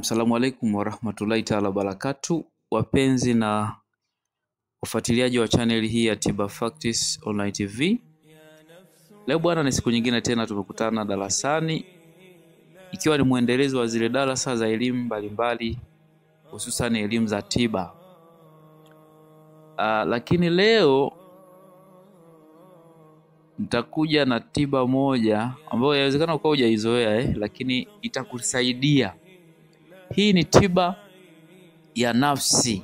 Naam, salamu alaikum warahmatullahi taala wabarakatu, wapenzi na wafuatiliaji wa channel hii ya Tiba Facts Online TV. Leo bwana, ni siku nyingine tena tumekutana darasani, ikiwa ni muendelezo wa zile darasa za elimu mbalimbali, hususan elimu za tiba. Lakini leo nitakuja na tiba moja ambayo inawezekana ukawa hujaizoea lakini itakusaidia. Hii ni tiba ya nafsi.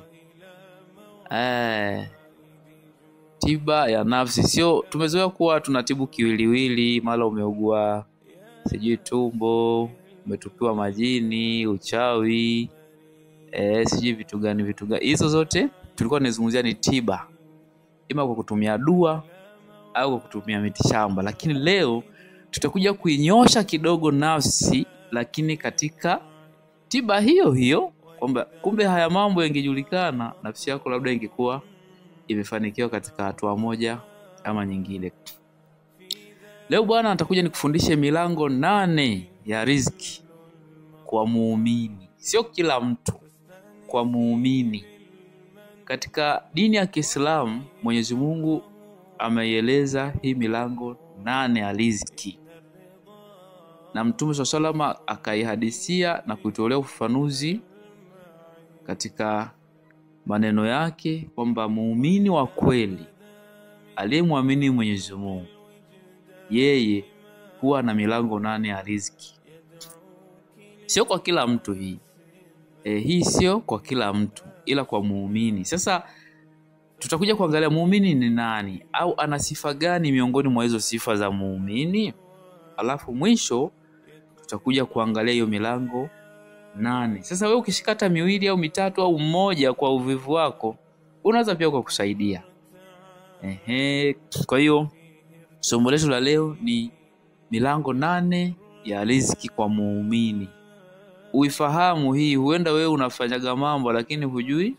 Tiba ya nafsi. Sio tumezoea kuwa tunatibu kiwiliwili, mara umeugua sijui tumbo, umetupiwa majini, uchawi, sijui vitu gani. Hizo zote tulikuwa tunazungumzia ni tiba, ima kwa kutumia dua au kwa kutumia mitishamba. Lakini leo tutakuja kuinyosha kidogo nafsi, lakini katika tiba hiyo hiyo, kwamba kumbe haya mambo yangejulikana, nafsi yako labda ingekuwa imefanikiwa katika hatua moja ama nyingine. Leo bwana, nitakuja nikufundishe milango 8 ya riziki kwa muumini. Sio kila mtu, kwa muumini. Katika dini ya Kiislamu, Mwenyezi Mungu ameieleza hii milango 8 ya riziki, na Mtume SAW akaihadisia na kuitolea ufafanuzi katika maneno yake kwamba muumini wa kweli aliyemwamini Mwenyezi Mungu, yeye huwa na milango 8 ya riziki. Sio kwa kila mtu hii. Hii sio kwa kila mtu, ila kwa muumini. Sasa tutakuja kuangalia muumini ni nani, au ana sifa gani miongoni mwa hizo sifa za muumini. Alafu mwisho tutakuja kuangalia hiyo milango 8. Sasa wewe ukishikata 2 au 3 au 1 kwa uvivu wako, unaweza pia kukusaidia. Kwa hiyo somo letu la leo ni milango 8 ya riziki kwa muumini. Uifahamu hii. Huenda wewe unafanyaga mambo lakini hujui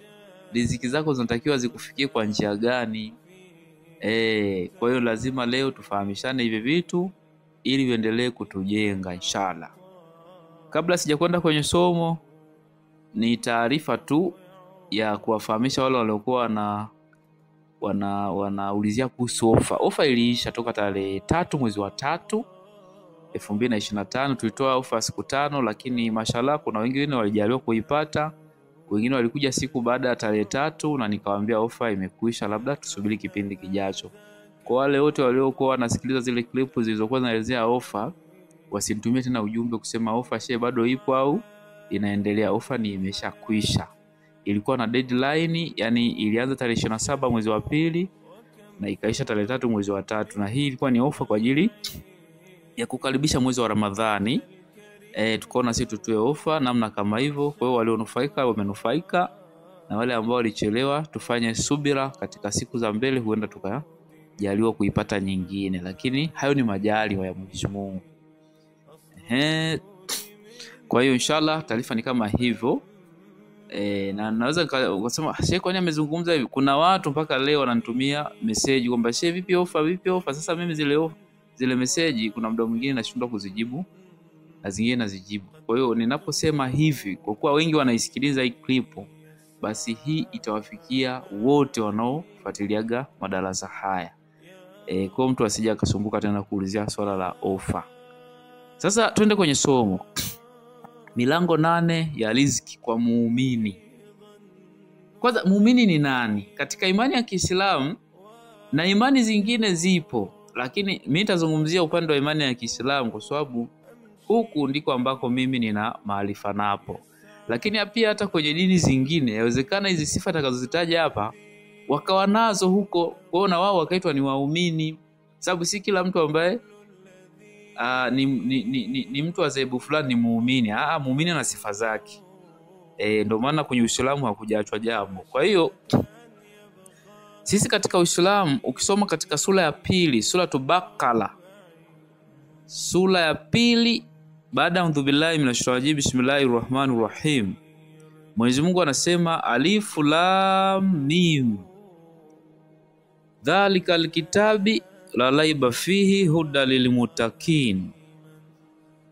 riziki zako zinatakiwa zikufikie kwa njia gani. Kwa hiyo lazima leo tufahamishane hivi vitu ili viendelee kutujenga inshallah. Kabla sijakwenda kwenye somo, ni taarifa tu ya kuwafahamisha wale waliokuwa wanaulizia kuhusu ofa. Ofa iliisha toka tarehe 3 mwezi wa 3 2025. Tulitoa ofa siku 5, lakini mashallah kuna wengine walijaliwa kuipata, wengine walikuja siku baada ya tarehe 3 na nikawaambia ofa imekwisha, labda tusubiri kipindi kijacho. Kwa wale wote waliokuwa wanasikiliza zile clip zilizokuwa zinaelezea ofa, wasinitumie tena ujumbe kusema ofa bado ipo au inaendelea. Ofa ni imeshakwisha. Ilikuwa na deadline, yani ilianza tarehe 27 mwezi wa 2 na ikaisha tarehe 3 mwezi wa 3, na hii ilikuwa ni ofa kwa ajili ya kukaribisha mwezi wa Ramadhani. Tukaona sisi tutoe ofa namna kama hivyo. Kwa hiyo walionufaika wamenufaika, na wale ambao walichelewa tufanye subira, katika siku za mbele huenda tukajaliwa kuipata nyingine, lakini hayo ni majaliwa ya Mwenyezi Mungu. Kwa hiyo inshallah taarifa ni kama hivyo. Na naweza kusema Sheikh kwani amezungumza hivi. Kuna watu mpaka leo wananitumia message kwamba Sheikh vipi ofa. Sasa mimi zile message kuna muda mwingine nashindwa kuzijibu na zingine nazijibu. Kwa hiyo ninaposema hivi, kwa kuwa wengi wanaisikiliza hii clip, basi hii itawafikia wote wanaofuatiliaga madarasa haya. Kwa mtu asije akasumbuka tena kuulizia swala la ofa. Sasa twende kwenye somo. Milango 8 ya riziki kwa muumini. Kwanza, muumini ni nani? Katika imani ya Kiislamu na imani zingine zipo, lakini mimi nitazungumzia upande wa imani ya Kiislamu kwa sababu huku ndiko ambako mimi nina maarifa napo. Lakini pia hata kwenye dini zingine yawezekana hizi sifa nitakazozitaja hapa wakawa nazo huko, kwa na wao wakaitwa ni waumini. Sababu si kila mtu ambaye ni mtu wa zebu fulani ni muumini. Muumini ana sifa zake. Ndio maana kwenye Uislamu hakujaachwa jambo. Kwa hiyo sisi katika Uislamu, ukisoma katika sura ya 2, Suratul Baqara, sura ya 2, baada ya billahi minashaitanir bismillahirrahmanirrahim, Mwenyezi Mungu anasema Alif Lam Mim, dhalikal kitabi la raiba fihi huda lilmuttaqin.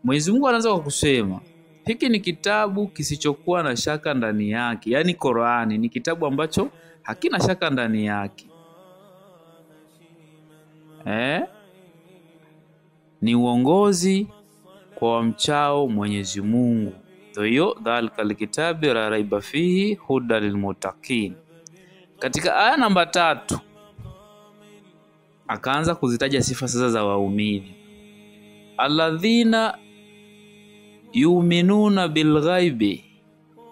Mwenyezi Mungu anaanza kwa kusema hiki ni kitabu kisichokuwa na shaka ndani yake. Yani Qur'ani ni kitabu ambacho hakina shaka ndani yake. Ni uongozi kwa wamchao Mwenyezi Mungu. Hiyo dhalikal kitabi la raiba fihi huda lilmuttaqin. Katika aya namba 3 akaanza kuzitaja sifa sasa za waumini. Alladhina yu'minuna bilghaibi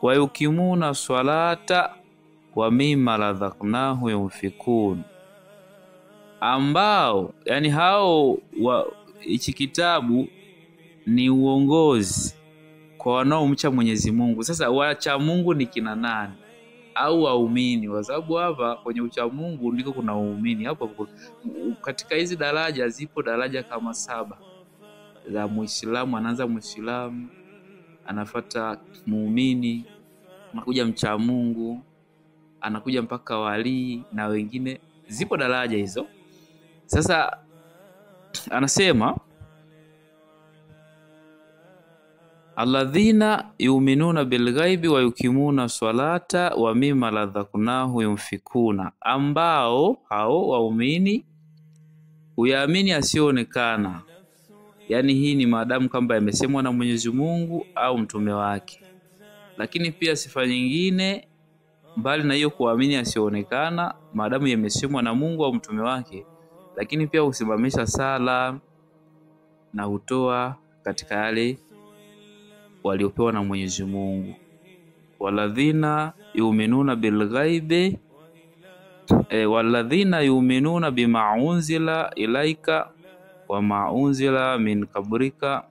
wa yuqimuna salata wa mimma razaqnahum yunfikun. Ambao yani hao hichi kitabu ni uongozi kwa wanaomcha Mwenyezi Mungu. Sasa wacha Mungu ni kina nani? Au waumini? Kwa sababu hapa kwenye ucha Mungu ndiko kuna waumini. Hapo katika hizi daraja zipo daraja kama 7 za Muislamu. Anaanza Muislamu, anafuata muumini, anakuja mcha Mungu, anakuja mpaka wali na wengine. Zipo daraja hizo. Sasa anasema alladhina yu'minuna bilghaibi wa yuqimuna salata wa mimma razaqnahum yunfikuna. Ambao hao waumini huyaamini asionekana. Yani hii ni maadamu kwamba yamesemwa na Mwenyezi Mungu au mtume wake. Lakini pia sifa nyingine mbali na hiyo kuamini asionekana, maadamu yamesemwa na Mungu au mtume wake, lakini pia usimamisha sala na hutoa katika yale waliopewa na Mwenyezi Mungu. Walladhina yu'minuna bilghaibi walladhina yu'minuna bima unzila ilaika wa ma unzila min qablika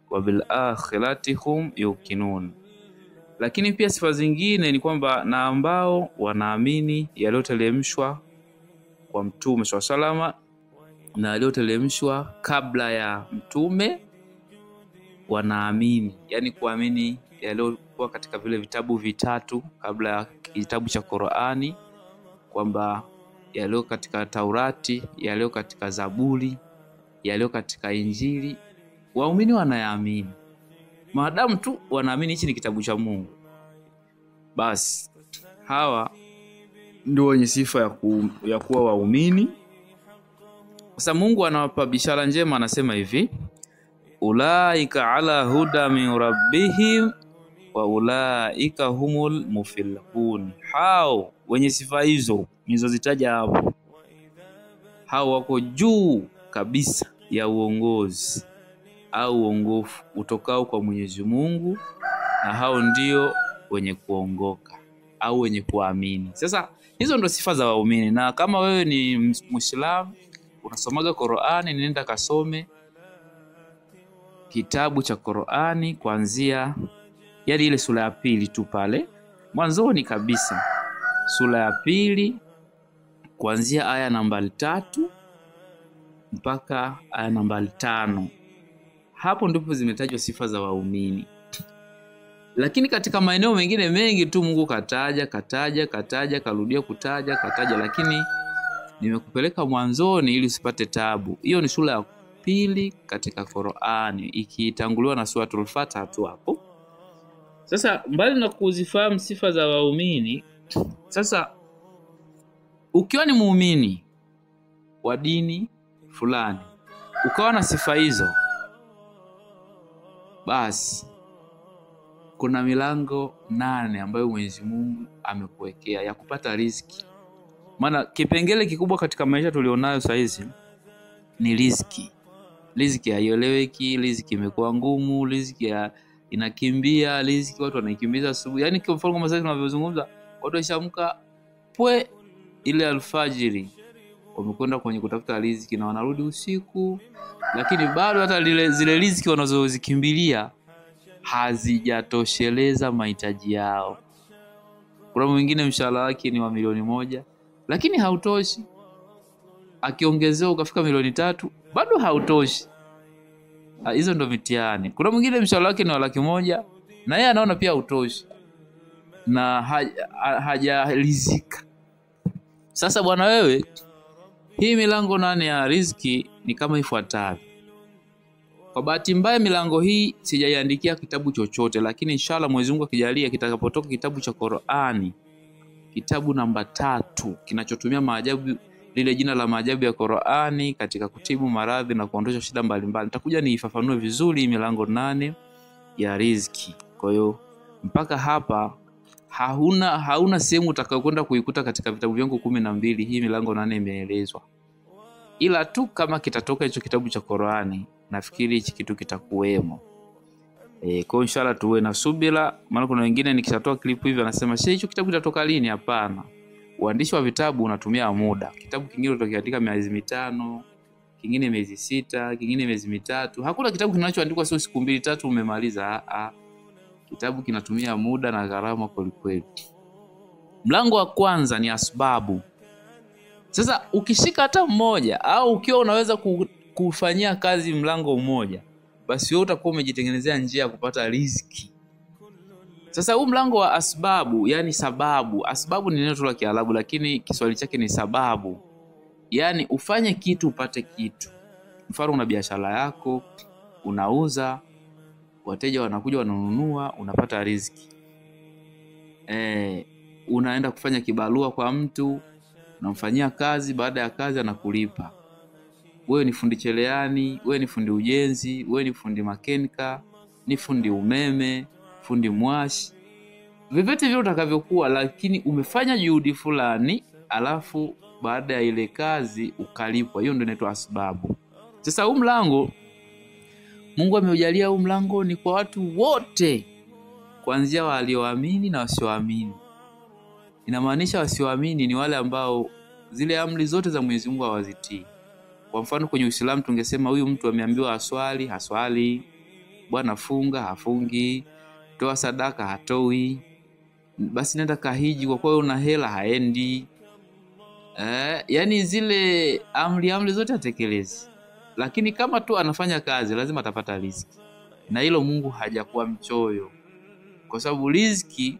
wa bil akhirati hum yuqinun. Lakini pia sifa zingine ni kwamba na ambao wanaamini yaliyoteremshwa kwa mtume sallallahu na yaliyoteremshwa kabla ya mtume wanaamini. Yani kuamini yaliyokuwa katika vile vitabu vitatu kabla ya kitabu cha Qur'ani, kwamba yaliyo katika Taurati, yaliyo katika Zaburi, yaliyo katika Injili, waumini wanayaamini. Maadamu tu wanaamini hichi ni kitabu cha Mungu, basi hawa ndio wenye sifa ya kuwa waumini. Sasa Mungu anawapa bishara njema, anasema hivi: ulaika ala huda min rabbihim wa ulaika humul muflihun. Hao wenye sifa hizo nilizozitaja hapo, hao wako juu kabisa ya uongozi au uongofu utokao kwa Mwenyezi Mungu, na hao ndio wenye kuongoka au wenye kuamini. Sasa hizo ndo sifa za waumini. Na kama wewe ni Muislamu unasomaga Qur'ani, nenda kasome kitabu cha Qur'ani kuanzia yani ile sura ya 2 tu pale mwanzoni kabisa, sura ya 2 kuanzia aya nambari 3 mpaka aya nambari 5. Hapo ndipo zimetajwa sifa za waumini. Lakini katika maeneo mengine mengi tu Mungu kataja, karudia kataja, lakini nimekupeleka mwanzoni ili usipate tabu. Hiyo ni sura ya 2 katika Qur'ani, ikitanguliwa na suratul Fatiha tu hapo. Sasa mbali na kuzifahamu sifa za waumini, sasa ukiwa ni muumini wa dini fulani ukawa na sifa hizo, basi kuna milango 8 ambayo Mwenyezi Mungu amekuwekea ya kupata riziki. Maana kipengele kikubwa katika maisha tulionayo sasa hizi ni riziki. Riziki haieleweki, riziki imekuwa ngumu, riziki inakimbia, riziki watu wanaikimbiza asubuhi. Yani kwa mfano kama sasa tunavyozungumza, watu washamka ile alfajiri wamekwenda kwenye kutafuta riziki na wanarudi usiku, lakini bado hata zile riziki wanazozikimbilia hazijatosheleza mahitaji yao. Kuna mwingine mshahara wake ni wa milioni 1 lakini hautoshi, akiongezea ukafika milioni 3 bado hautoshi. Hizo ndo mitihani. Kuna mwingine mshahara wake ni wa 100,000 na yeye anaona pia hautoshi na hajalizika. Sasa bwana wewe, hii milango 8 ya riziki ni kama ifuatavyo. Kwa bahati mbaya milango hii sijaiandikia kitabu chochote, lakini inshallah Mwenyezi Mungu akijalia kitakapotoka kitabu cha Qur'ani, kitabu namba 3 kinachotumia maajabu, lile jina la maajabu ya Qur'ani katika kutibu maradhi na kuondosha shida mbalimbali, nitakuja niifafanue vizuri milango 8 ya riziki. Kwa hiyo mpaka hapa hauna sehemu utakayokwenda kuikuta katika vitabu vyangu 12 hii milango 8 imeelezwa. Ila tu kama kitatoka hicho kitabu cha Qur'ani, nafikiri hichi kitu kitakuwemo. Kwa inshallah tuwe na subira, maana kuna wengine nikishatoa clip hivi anasema "Sheikh, hicho kitabu kitatoka lini?" Hapana. Uandishi wa vitabu unatumia muda. Kitabu kingine utakiandika miezi 5, kingine miezi 6, kingine miezi 3. Hakuna kitabu kinachoandikwa sio siku 2 3 umemaliza. Kitabu kinatumia muda na gharama kweli. Mlango wa kwanza ni asbabu. Sasa ukishika hata mmoja au ukiwa unaweza kufanyia kazi mlango mmoja, basi wewe utakuwa umejitengenezea njia ya kupata riziki. Sasa huu mlango wa asbabu, yani sababu. Asbabu ni neno tu la Kiarabu lakini Kiswahili chake ni sababu. Yani ufanye kitu upate kitu. Mfano una biashara yako, unauza, wateja wanakuja wanununua, unapata riziki. Unaenda kufanya kibarua kwa mtu, unamfanyia kazi, baada ya kazi anakulipa. Wewe ni fundi cherehani, wewe ni fundi ujenzi, wewe ni fundi makenika, ni fundi umeme, fundi mwashi. Vyovyote vile utakavyokuwa, lakini umefanya juhudi fulani, alafu baada ya ile kazi ukalipwa. Hiyo ndio inaitwa asbabu. Sasa huu mlango Mungu ameujalia, huu mlango ni kwa watu wote, kuanzia walioamini na wasioamini. Inamaanisha wasioamini ni wale ambao zile amri zote za Mwenyezi Mungu hawazitii. Kwa mfano kwenye Uislamu tungesema huyu mtu ameambiwa aswali, haswali, bwana funga, hafungi, toa sadaka, hatoi, basi nenda kahiji kwa kuwa una hela, haendi. Yani zile amri zote atekelezi. Lakini kama tu anafanya kazi lazima atapata riziki. Na hilo Mungu hajakuwa mchoyo. Kwa sababu riziki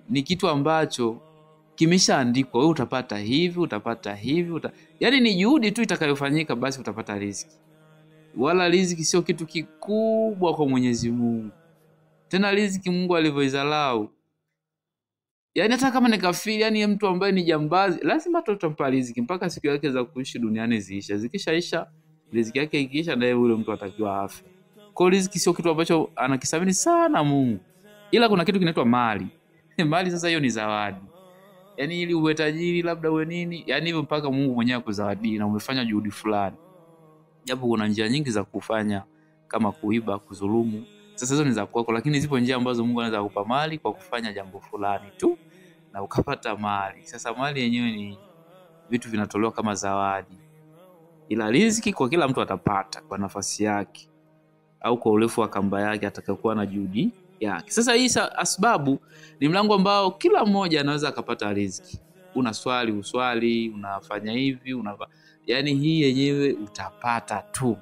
ni kitu ambacho kimeshaandikwa, wewe utapata hivi, utapata hivi, yani ni juhudi tu itakayofanyika basi utapata riziki. Wala riziki sio kitu kikubwa kwa Mwenyezi Mungu. Tena riziki Mungu alivyoizalau, yani hata kama ni kafiri, yani mtu ambaye ni jambazi, lazima tutampa riziki mpaka siku yake za kuishi duniani ziisha. Zikishaisha, riziki yake ikiisha, naye yule mtu atakiwa afe. Kwa riziki sio kitu ambacho anakisamini sana Mungu. Ila kuna kitu kinaitwa mali. Mali sasa hiyo ni zawadi. Yani ili uwe tajiri labda uwe nini, yani hivyo mpaka Mungu mwenyewe akuzawadi na umefanya juhudi fulani. Japo kuna njia nyingi za kufanya kama kuiba, kudhulumu. Sasa hizo ni za kwako, lakini zipo njia ambazo Mungu anaweza kukupa mali kwa kufanya jambo fulani tu na ukapata mali. Sasa mali yenyewe ni vitu vinatolewa kama zawadi. Ila riziki kwa kila mtu atapata kwa nafasi yake au kwa urefu wa kamba yake atakayokuwa na juhudi yake. Sasa hii asbabu ni mlango ambao kila mmoja anaweza akapata riziki. Unaswali, uswali, unafanya hivi, yani hii yenyewe utapata tu.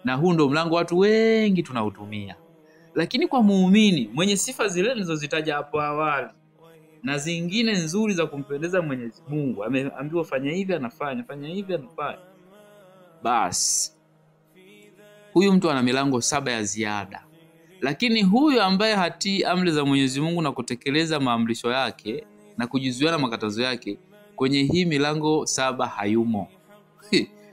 Na huu ndio mlango watu wengi tunautumia. Lakini kwa muumini mwenye sifa zile nilizozitaja hapo awali na zingine nzuri za kumpendeza Mwenyezi Mungu, ameambiwa fanya hivi anafanya, fanya hivi anafanya, basi huyu mtu ana milango 7 ya ziada. Lakini huyu ambaye hatii amri za Mwenyezi Mungu na kutekeleza maamrisho yake na kujizuia na makatazo yake, kwenye hii milango 7 hayumo.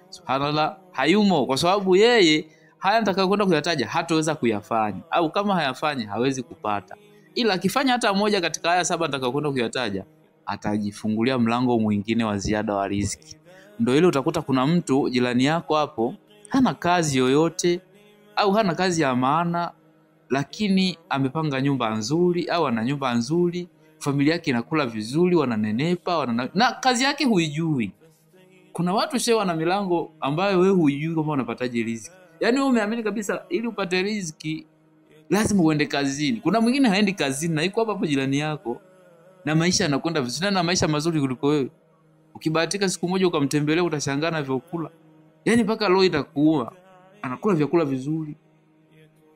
Subhanallah, hayumo, kwa sababu yeye haya nitakayokwenda kuyataja hataweza kuyafanya, au kama hayafanya hawezi kupata. Ila akifanya hata moja katika haya 7 nitakayokwenda kuyataja, atajifungulia mlango mwingine wa ziada wa riziki. Ndio ile utakuta kuna mtu jirani yako hapo hana kazi yoyote au hana kazi ya maana, lakini amepanga nyumba nzuri au ana nyumba nzuri, familia yake inakula vizuri, wananenepa, na kazi yake huijui. Kuna watu shewa na milango ambayo wewe huijui kama unapataje riziki. Yani wewe umeamini kabisa ili upate riziki lazima uende kazini. Kuna mwingine haendi kazini na yuko hapo jirani yako na maisha yanakwenda vizuri na maisha mazuri kuliko wewe. Ukibahatika siku moja ukamtembelea utashangaa na vyakula. Yani mpaka roho itakuuma. Anakula vyakula vizuri.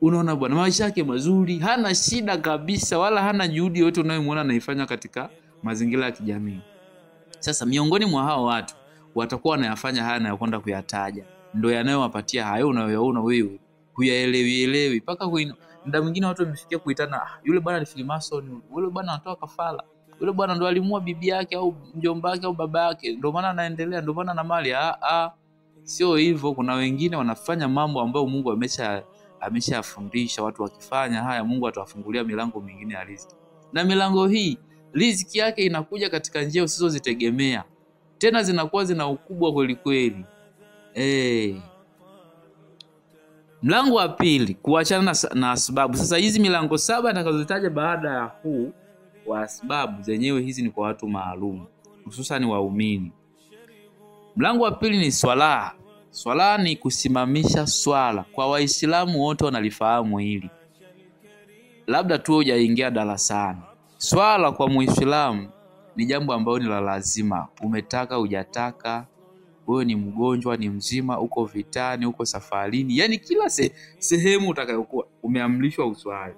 Unaona bwana maisha yake mazuri, hana shida kabisa wala hana juhudi yote unayomwona anaifanya katika mazingira ya kijamii. Sasa miongoni mwa hao watu watakuwa wanayafanya haya na yakwenda kuyataja. ndio yanayowapatia hayo unayoona wewe huyaelewi mpaka muda mwingine watu wamefikia kuitana, yule bwana ni Freemason, yule bwana anatoa kafara, yule bwana ndo alimua bibi yake au mjomba wake au baba yake ndio maana anaendelea, ndio maana ana mali. Sio hivyo. Kuna wengine wanafanya mambo ambayo Mungu ameshafundisha watu wakifanya haya Mungu atawafungulia milango mingine ya riziki. Na milango hii riziki yake inakuja katika njia usizozitegemea. Tena zinakuwa zina ukubwa kweli kweli. Mlango wa pili, kuachana na asbabu. Sasa hizi milango 7 nitakazozitaja baada ya huu wa asbabu zenyewe hizi ni kwa watu maalum, hususan waumini. Mlango wa pili ni swala. Swala ni kusimamisha swala. Kwa Waislamu wote wanalifahamu hili. Labda tu hujaingia darasani. Swala kwa Muislamu ni jambo ambalo ni la lazima. Umetaka hujataka, wewe ni mgonjwa ni mzima, uko vitani, uko safarini, yani kila sehemu utakayokuwa umeamrishwa uswali.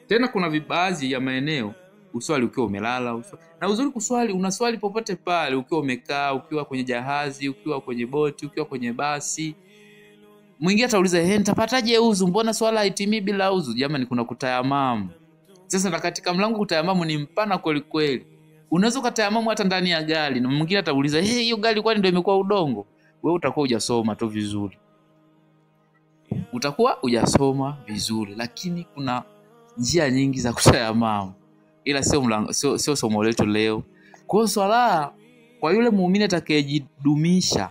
Tena kuna baadhi ya maeneo uswali ukiwa umelala, na uzuri kuswali unaswali popote pale, ukiwa umekaa, ukiwa kwenye jahazi, ukiwa kwenye boti, ukiwa kwenye basi. Mwingine atauliza, nitapataje uzu? Mbona swala haitimii bila uzu? Jamani, kuna kutayamamu. Sasa na katika mlango kutayamamu ni mpana kweli kweli. Unaweza kutayamamu hata ndani ya gari. Na mwingine atauliza, hiyo gari kwani ndio imekuwa udongo? Wewe utakuwa hujasoma tu vizuri. Utakuwa hujasoma vizuri, lakini kuna njia nyingi za kutayamamu. Ila sio somo letu leo. Kwa hiyo swala kwa yule muumini atakayejidumisha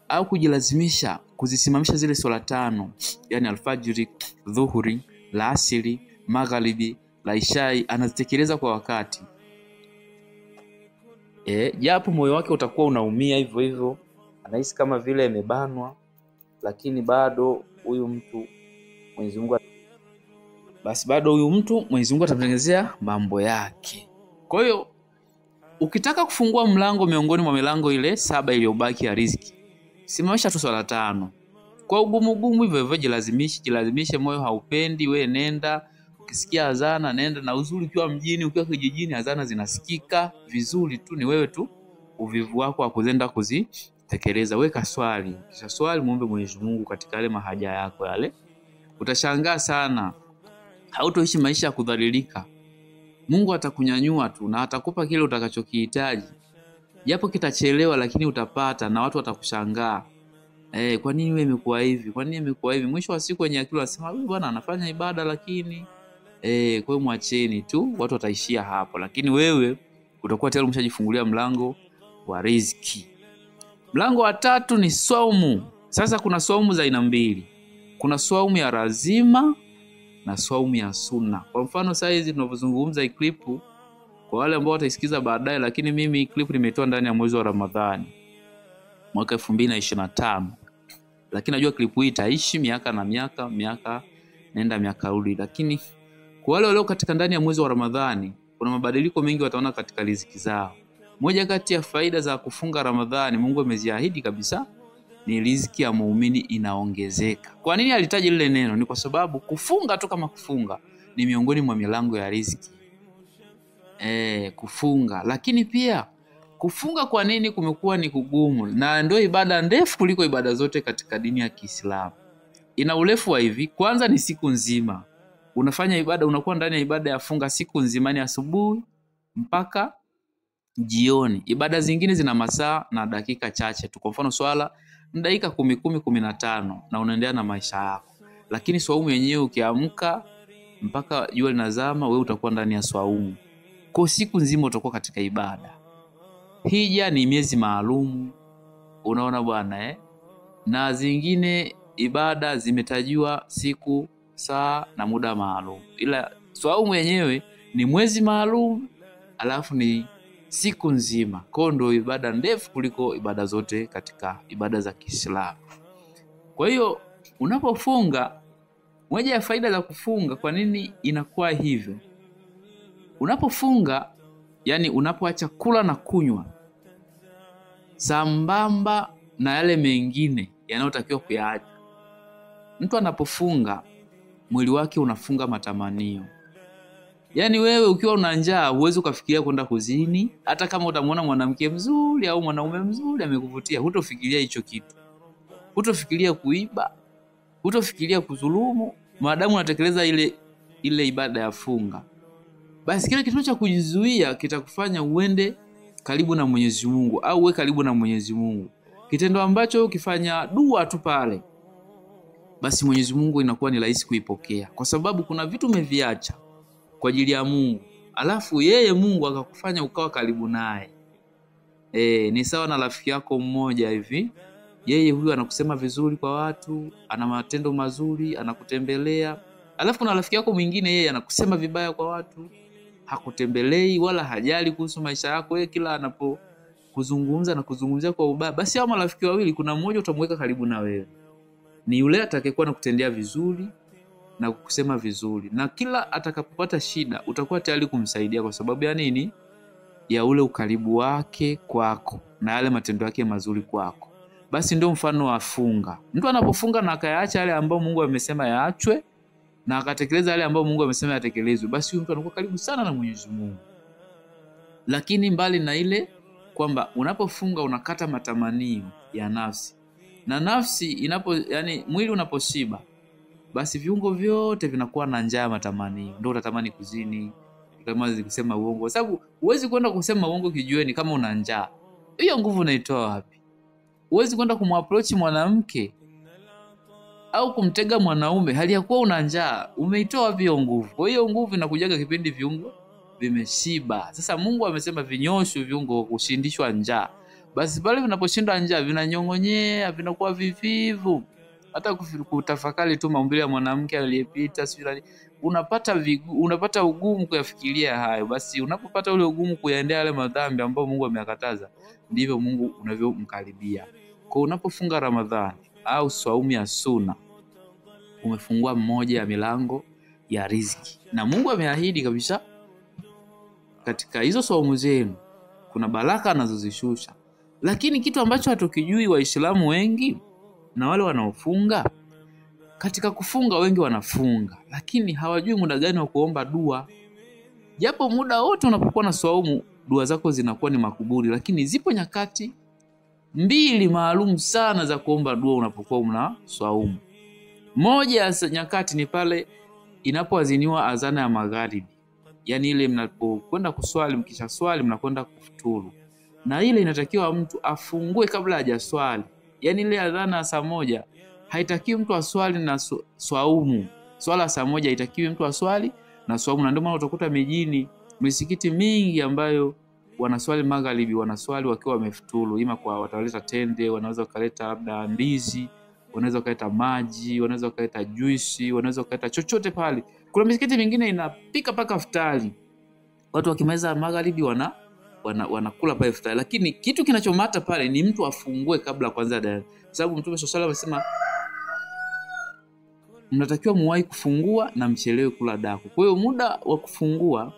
au kujilazimisha kuzisimamisha zile swala 5, yani alfajiri, dhuhuri, la asiri, magharibi, la ishai, anazitekeleza kwa wakati. Japo moyo wake utakuwa unaumia hivyo hivyo, anahisi kama vile imebanwa, lakini bado huyu mtu Mwenyezi Mungu atamtengenezea mambo yake. Kwa hiyo ukitaka kufungua mlango miongoni mwa milango ile 7 iliyobaki ya riziki, simamisha tu swala 5. Kwa ugumu hivyo jilazimishe, moyo haupendi, we nenda. Ukisikia azana nenda, na uzuri ukiwa mjini, ukiwa kijijini azana zinasikika vizuri tu, ni wewe tu uvivu wako wa kuzenda kuzitekeleza. Weka swali, kisha swali muombe Mwenyezi Mungu katika yale mahaja yako yale. Utashangaa sana, hautoishi maisha ya kudhalilika. Mungu atakunyanyua tu na atakupa kile utakachokihitaji. Japo kitachelewa lakini utapata, na watu watakushangaa. Kwa nini wewe imekuwa hivi? Kwa nini imekuwa hivi? Mwisho wa siku wenye akili wasema, "Huyu bwana anafanya ibada lakini kwa hiyo mwacheni tu." Watu wataishia hapo, lakini wewe utakuwa tayari umeshajifungulia mlango wa riziki. Mlango wa 3 ni saumu. Sasa kuna saumu za aina 2. Kuna saumu ya lazima na saumu ya sunna. Kwa mfano sasa hizi tunavyozungumza hii clip, kwa wale ambao wataisikiza baadaye, lakini mimi clip nimetoa ndani ya mwezi wa Ramadhani mwaka 2025. Lakini najua clip hii itaishi miaka na miaka nenda miaka rudi. Lakini kwa wale walio katika ndani ya mwezi wa Ramadhani, kuna mabadiliko mengi wataona katika riziki zao. Moja kati ya faida za kufunga Ramadhani, Mungu ameziahidi kabisa, ni riziki ya muumini inaongezeka. Kwa nini alitaja lile neno? Ni kwa sababu kufunga tu kama kufunga ni miongoni mwa milango ya riziki. Kufunga. Lakini pia kufunga kwa nini kumekuwa ni kugumu? Na ndio ibada ndefu kuliko ibada zote katika dini ya Kiislamu. Ina urefu wa hivi. Kwanza ni siku nzima. Unafanya ibada, unakuwa ndani ya ibada ya funga siku nzima, ni asubuhi mpaka jioni. Ibada zingine zina masaa na dakika chache tu. Kwa mfano swala ni dakika 10, 15 na unaendelea na maisha yako. Lakini swaumu yenyewe ukiamka mpaka jua linazama, wewe utakuwa ndani ya swaumu. Kwa siku nzima utakuwa katika ibada. Hija ni miezi maalum. Unaona bwana Na zingine ibada zimetajiwa siku, saa na muda maalum. Ila swaumu yenyewe ni mwezi maalum, alafu ni siku nzima. Kwa ndo ibada ndefu kuliko ibada zote katika ibada za Kiislamu. Kwa hiyo unapofunga, moja ya faida za kufunga, kwa nini inakuwa hivyo? Unapofunga, yani unapoacha kula na kunywa sambamba na yale mengine yanayotakiwa kuyaacha. Mtu anapofunga, mwili wake unafunga matamanio. Yani wewe ukiwa una njaa huwezi ukafikiria kwenda kuzini, hata kama utamuona mwanamke mzuri au mwanaume mzuri amekuvutia, hutofikiria hicho kitu. hutofikiria kuiba, hutofikiria kudhulumu, maadamu unatekeleza ile ibada ya funga. Basi kile kitendo cha kujizuia kitakufanya uende karibu na Mwenyezi Mungu, au uwe karibu na Mwenyezi Mungu. Kitendo ambacho ukifanya dua tu pale, basi Mwenyezi Mungu inakuwa ni rahisi kuipokea, kwa sababu kuna vitu umeviacha kwa ajili ya Mungu, alafu yeye Mungu akakufanya ukawa karibu naye. Ni sawa na rafiki yako mmoja hivi, yeye huyu anakusema vizuri kwa watu, ana matendo mazuri, anakutembelea. Alafu kuna rafiki yako mwingine, yeye anakusema vibaya kwa watu, hakutembelei wala hajali kuhusu maisha yako. Yeye kila anapokuzungumza na kuzungumzia kwa ubaya. Basi hao marafiki wawili, kuna mmoja utamweka karibu na wewe, ni yule atakayekuwa anakutendea vizuri na kukusema vizuri, na kila atakapopata shida utakuwa tayari kumsaidia. Kwa sababu ya nini? Ya ule ukaribu wake kwako na yale matendo yake mazuri kwako. Basi ndio mfano wa funga. Mtu anapofunga na akayaacha yale ambayo Mungu amesema yaachwe, na akatekeleza yale ambayo Mungu amesema yatekelezwe, basi huyo mtu anakuwa karibu sana na Mwenyezi Mungu. Lakini mbali na ile kwamba unapofunga unakata matamanio ya nafsi, na nafsi mwili unaposhiba, basi viungo vyote vinakuwa na njaa ya matamanio. Ndio utatamani kuzini, utatamani kusema uongo, kwa sababu huwezi kwenda kusema uongo kijiweni kama una njaa. Hiyo nguvu unaitoa wapi? Huwezi kwenda kumapproach mwanamke au kumtega mwanaume hali ya kuwa una njaa. Umeitoa wapi hiyo nguvu? Kwa hiyo nguvu inakujaga kipindi viungo vimeshiba. Sasa Mungu amesema vinyosho viungo kushindishwa njaa. Basi pale vinaposhinda njaa vinanyongonyea, vinakuwa vivivu. Hata kutafakari tu maumbile ya mwanamke aliyepita, unapata ugumu kuyafikiria hayo. Basi unapopata ule ugumu kuyaendea yale madhambi ambayo Mungu ameyakataza, ndivyo Mungu unavyomkaribia. Kwa unapofunga Ramadhani au saumu ya sunna, umefungua mmoja ya milango ya riziki. Na Mungu ameahidi kabisa katika hizo saumu zenu kuna baraka anazozishusha. Lakini kitu ambacho hatukijui Waislamu wengi na wale wanaofunga, katika kufunga wengi wanafunga, lakini hawajui muda gani wa kuomba dua. Japo muda wote unapokuwa na saumu dua zako zinakuwa ni makuburi, lakini zipo nyakati mbili maalum sana za kuomba dua unapokuwa una saumu. Moja ya nyakati ni pale inapoadhiniwa azana ya magharibi, yani ile mnapokwenda kuswali, mkisha swali mnakwenda kufuturu, na ile inatakiwa mtu afungue kabla hajaswali. Yani ile adhana ya saa moja haitakiwi mtu aswali na swaumu. Swala saa moja haitakiwi mtu aswali na swaumu. Na ndio maana utakuta mijini misikiti mingi ambayo wanaswali magharibi, wanaswali wakiwa wamefuturu. Ima kwa wataleta tende, wanaweza kaleta labda ndizi, wanaweza kaleta maji, wanaweza kaleta juisi, wanaweza kaleta chochote pale. Kuna misikiti mingine inapika paka iftari. Watu wakimaliza magharibi wanakula pale iftari. Lakini kitu kinachomata pale ni mtu afungue kabla kwanza dada. Sababu Mtume sallallahu alayhi wasallam amesema mnatakiwa muwahi kufungua na mchelewe kula daku. Kwa hiyo muda wa kufungua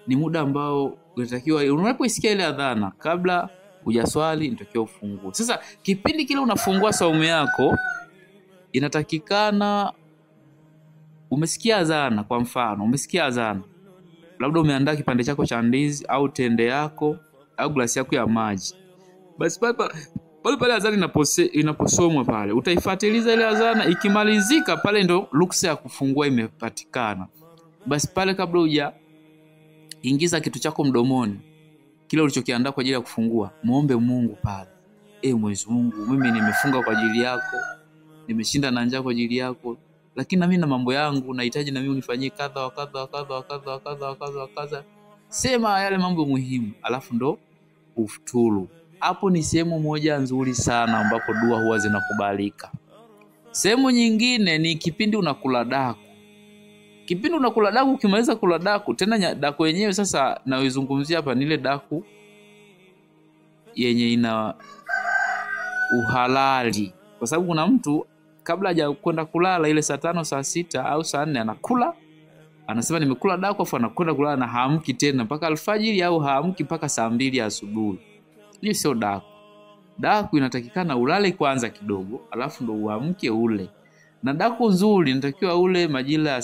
ni muda ambao unatakiwa, unapoisikia ile adhana kabla hujaswali unatakiwa ufungue. Sasa kipindi kile unafungua saumu yako, inatakikana umesikia adhana. Kwa mfano umesikia adhana, labda umeandaa kipande chako cha ndizi au tende yako au glasi yako ya maji. Basi pale adhana inaposomwa pale, utaifuatiliza ile adhana. Ikimalizika pale ndo ruksa ya kufungua imepatikana. Basi pale kabla huja ingiza kitu chako mdomoni, kile ulichokiandaa kwa ajili ya kufungua, muombe Mungu pale. Mwenyezi Mungu, mimi nimefunga kwa ajili yako, nimeshinda na njaa kwa ajili yako, lakini na mimi na mambo yangu nahitaji na mimi unifanyie kadha wa kadha wa kadha wa kadha wa kadha wa kadha wa kadha. Sema yale mambo muhimu, alafu ndo ufuturu. Hapo ni sehemu moja nzuri sana ambapo dua huwa zinakubalika. Sehemu nyingine ni kipindi unakula daku. Kipindi unakula daku, ukimaliza kula daku, tena daku yenyewe sasa naizungumzia hapa ni ile daku yenye ina uhalali. Kwa sababu kuna mtu kabla hajakwenda kulala ile saa 5, saa 6 au saa 4 anakula, anasema nimekula daku, afu anakwenda kulala na haamki tena mpaka alfajiri au haamki mpaka saa 2 asubuhi. Hiyo sio daku. Daku inatakikana ulale kwanza kidogo, alafu ndo uamke ule. Na daku nzuri inatakiwa ule majira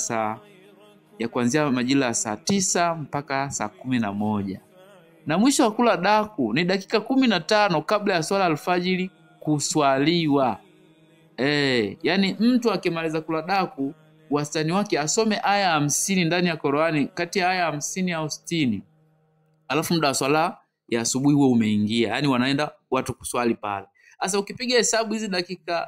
ya kuanzia majira ya saa 9 mpaka saa 11. Na mwisho wa kula daku ni dakika 15 kabla ya swala alfajiri kuswaliwa. Yani mtu akimaliza kula daku wastani wake asome aya 50 ndani ya Qur'ani, kati ya aya 50 au 60. Alafu muda wa swala ya asubuhi huo umeingia. Yani wanaenda watu kuswali pale. Sasa ukipiga hesabu hizi dakika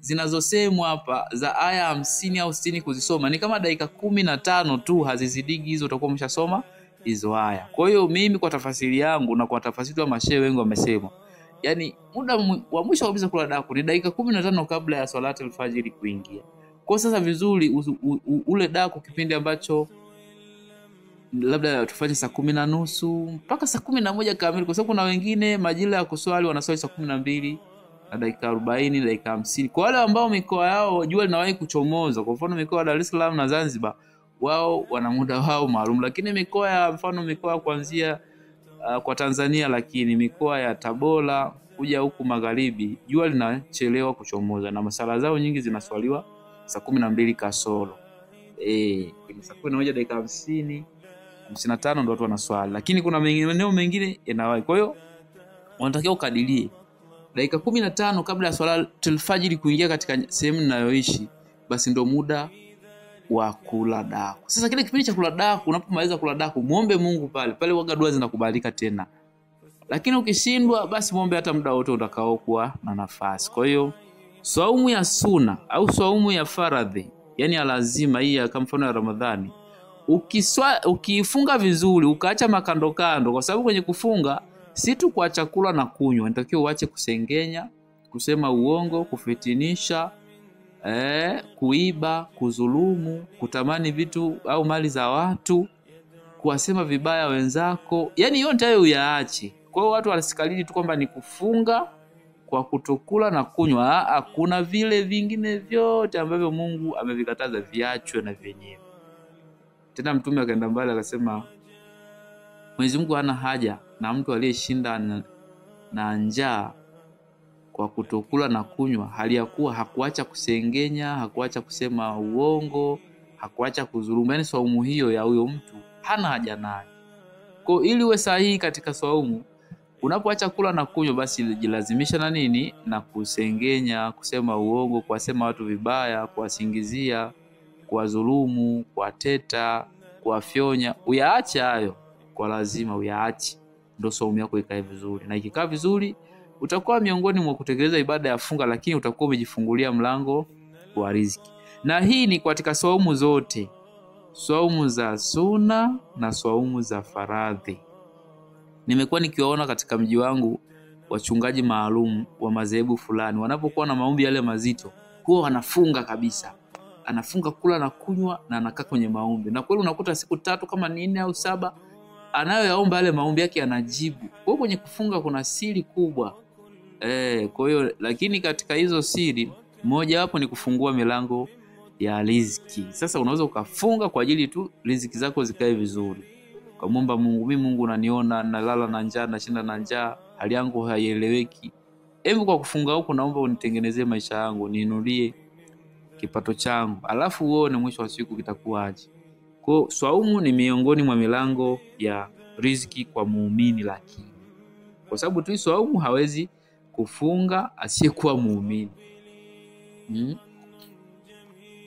zinazosemwa hapa za aya 50 au 60 kuzisoma ni kama dakika 15 tu, hazizidigi hizo, utakuwa umeshasoma hizo aya. Kwa hiyo mimi kwa tafasiri yangu na kwa tafasiri wa mashehe wengi wamesema, yani muda wa mwisho kabisa kula daku ni dakika 15 kabla ya salati alfajiri kuingia. Kwa sasa vizuri ule daku kipindi ambacho labda tufanye saa 10:30 mpaka saa 11 kamili, kwa sababu kuna wengine majira ya kuswali wanaswali saa 12 na dakika 40, dakika 50. Kwa wale ambao mikoa yao jua linawahi kuchomoza, kwa mfano mikoa ya Dar es Salaam na Zanzibar, wao wana muda wao maalum. Lakini mikoa ya mfano mikoa kuanzia kwa Tanzania, lakini mikoa ya Tabora kuja huku magharibi jua linachelewa kuchomoza na masala zao nyingi zinaswaliwa saa 12 kasoro. Kwenye saa 11 dakika 50 55 ndio watu wanaswali. Lakini kuna maeneo mengine yanawahi. Kwa hiyo wanatakiwa ukadirie dakika 15 kabla ya swala alfajiri kuingia katika sehemu ninayoishi, basi ndio muda wa kula daku. Sasa kile kipindi cha kula daku, unapomaliza kula daku, muombe Mungu pale waga dua zinakubalika tena. Lakini ukishindwa, basi muombe hata muda wote utakaokuwa na nafasi. Kwa hiyo saumu ya sunna au saumu ya faradhi, yani ya lazima, hii kama mfano ya Ramadhani, ukifunga vizuri ukaacha makando kando, kwa sababu kwenye kufunga si tu kwa chakula na kunywa, unatakiwa uache kusengenya, kusema uongo, kufitinisha, kuiba, kudhulumu, kutamani vitu au mali za watu, kuwasema vibaya wenzako. Yani yote hayo uyaache. Kwa hiyo watu wasikalili tu kwamba ni kufunga kwa kutokula na kunywa. Kuna vile vingine vyote ambavyo Mungu amevikataza viachwe na vyenyewe. Tena Mtume akaenda mbali akasema Mwenyezi Mungu hana haja na mtu aliyeshinda na njaa kwa kutokula na kunywa, hali ya kuwa hakuacha kusengenya, hakuacha kusema uongo, hakuacha kudhulumu. Yani saumu hiyo ya huyo mtu hana haja nayo. Kwa ili uwe sahihi katika saumu, unapoacha kula na kunywa, basi jilazimisha na nini? Na kusengenya, kusema uongo, kuwasema watu vibaya, kuwasingizia, kuwadhulumu, kuwateta, kuwafyonya. Uyaache hayo kwa lazima, uyaache. Ndio saumu yako ikae vizuri. Na ikikaa vizuri, utakuwa miongoni mwa kutekeleza ibada ya funga, lakini utakuwa umejifungulia mlango wa riziki. Na hii ni katika saumu zote, saumu za sunna na saumu za faradhi. Nimekuwa nikiwaona katika mji wangu wachungaji maalum wa madhehebu fulani, wanapokuwa na maombi yale mazito, huwa wanafunga kabisa. Anafunga kula na kunywa na anakaa kwenye maombi. Na kweli unakuta siku 3 kama 4 au 7 anayoyaomba yale maombi yake anajibu. Kwa hiyo kwenye kufunga kuna siri kubwa. Kwa hiyo lakini katika hizo siri moja wapo ni kufungua milango ya riziki. Sasa unaweza ukafunga kwa ajili tu riziki zako zikae vizuri. Ukamwomba Mungu, mimi Mungu unaniona nalala na njaa, nashinda na njaa, hali yangu haieleweki. Hebu kwa kufunga huko naomba unitengenezee maisha yangu, niinulie kipato changu. Alafu uone mwisho wa siku kitakuwaje. Kwa saumu ni miongoni mwa milango ya riziki kwa muumini, lakini kwa sababu tu saumu hawezi kufunga asiyekuwa muumini.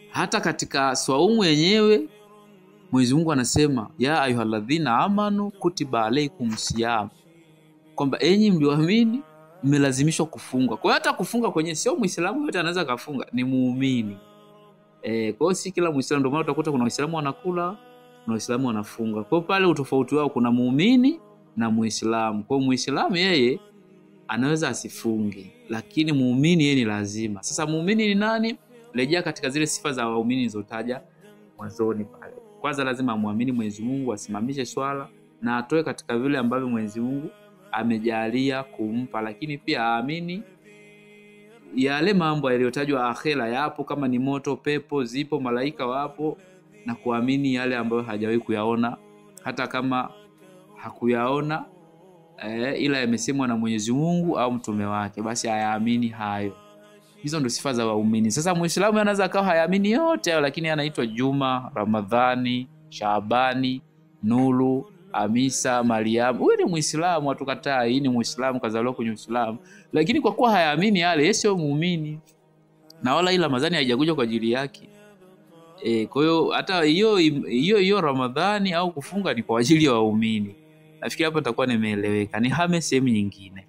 Hata katika saumu yenyewe Mwenyezi Mungu anasema ya ayyuhalladhina amanu kutiba alaykumusiyam, kwamba enyi mlioamini mmelazimishwa kufunga. Kwa hiyo hata kufunga kwenye sio Muislamu yote anaweza kufunga, ni muumini. Kwa hiyo si kila Muislamu, ndio maana utakuta kuna Waislamu wanakula na Waislamu wanafunga. Kwa hiyo pale utofauti wao, kuna muumini na Muislamu. Kwa hiyo Muislamu yeye anaweza asifunge, lakini muumini yeye ni lazima. Sasa muumini ni nani? Rejea katika zile sifa za waumini nilizotaja mwanzoni pale. Kwanza lazima amwamini Mwenyezi Mungu, asimamishe swala na atoe katika vile ambavyo Mwenyezi Mungu amejalia kumpa, lakini pia aamini yale mambo yaliyotajwa akhera yapo, kama ni moto, pepo zipo, malaika wapo, na kuamini yale ambayo hajawahi kuyaona, hata kama hakuyaona ila yamesemwa na Mwenyezi Mungu au mtume wake, basi ayaamini hayo. Hizo ndio sifa za waumini. Sasa Muislamu anaweza akawa hayaamini yote hayo, lakini anaitwa Juma, Ramadhani, Shaabani, Nuru, Hamisa, Mariam. Huyu ni Muislamu, hatukataa, hii ni Muislamu, kazaliwa kwenye Uislamu. Lakini kwa kuwa hayaamini yale, yeye sio muumini. Na wala hii Ramadhani haijakuja kwa ajili yake. Kwa hiyo hata hiyo Ramadhani au kufunga ni kwa ajili ya waumini. Nafikiri hapa nitakuwa nimeeleweka. Ni hame sehemu nyingine.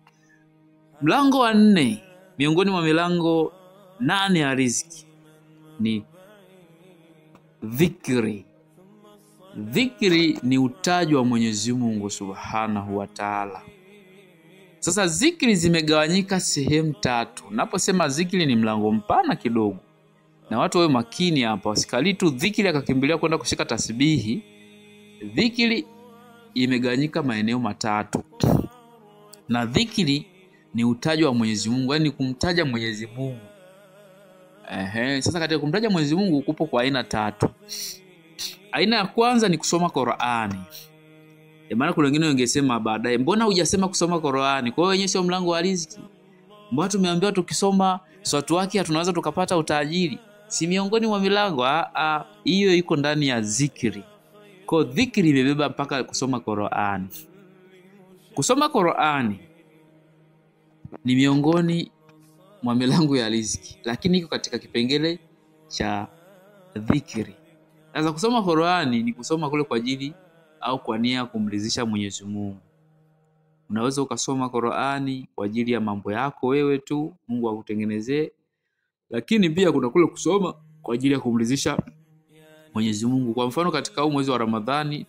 Mlango wa 4 miongoni mwa milango 8 ya riziki ni dhikri. Dhikri ni utaji wa Mwenyezi Mungu Subhanahu wa Ta'ala. Sasa zikri zimegawanyika sehemu 3. Naposema zikri ni mlango mpana kidogo. Na watu wawe makini hapa, wasikali tu dhikri akakimbilia kwenda kushika tasbihi. Dhikri imegawanyika maeneo 3. Na dhikri ni utaji wa Mwenyezi Mungu, yani kumtaja Mwenyezi Mungu. Sasa katika kumtaja Mwenyezi Mungu kupo kwa aina 3. Aina ya kwanza ni kusoma Qur'ani. Maana kuna wengine wangesema baadaye, mbona hujasema kusoma Qur'ani? Kwa hiyo wenyewe sio mlango wa riziki. Mbona tumeambiwa tukisoma swatu wake tunaweza tukapata utajiri? Si miongoni mwa milango? Hiyo iko ndani ya zikri. Kwa dhikri imebeba mpaka kusoma Qur'ani. Kusoma Qur'ani ni miongoni mwa milango ya riziki, lakini iko katika kipengele cha dhikri. Sasa kusoma Qur'ani ni kusoma kule kwa ajili au kwa nia kumridhisha Mwenyezi Mungu. Unaweza ukasoma Qur'ani kwa ajili ya mambo yako wewe tu, Mungu akutengenezee. Lakini pia kuna kule kusoma kwa ajili ya kumridhisha Mwenyezi Mungu. Kwa mfano katika mwezi wa Ramadhani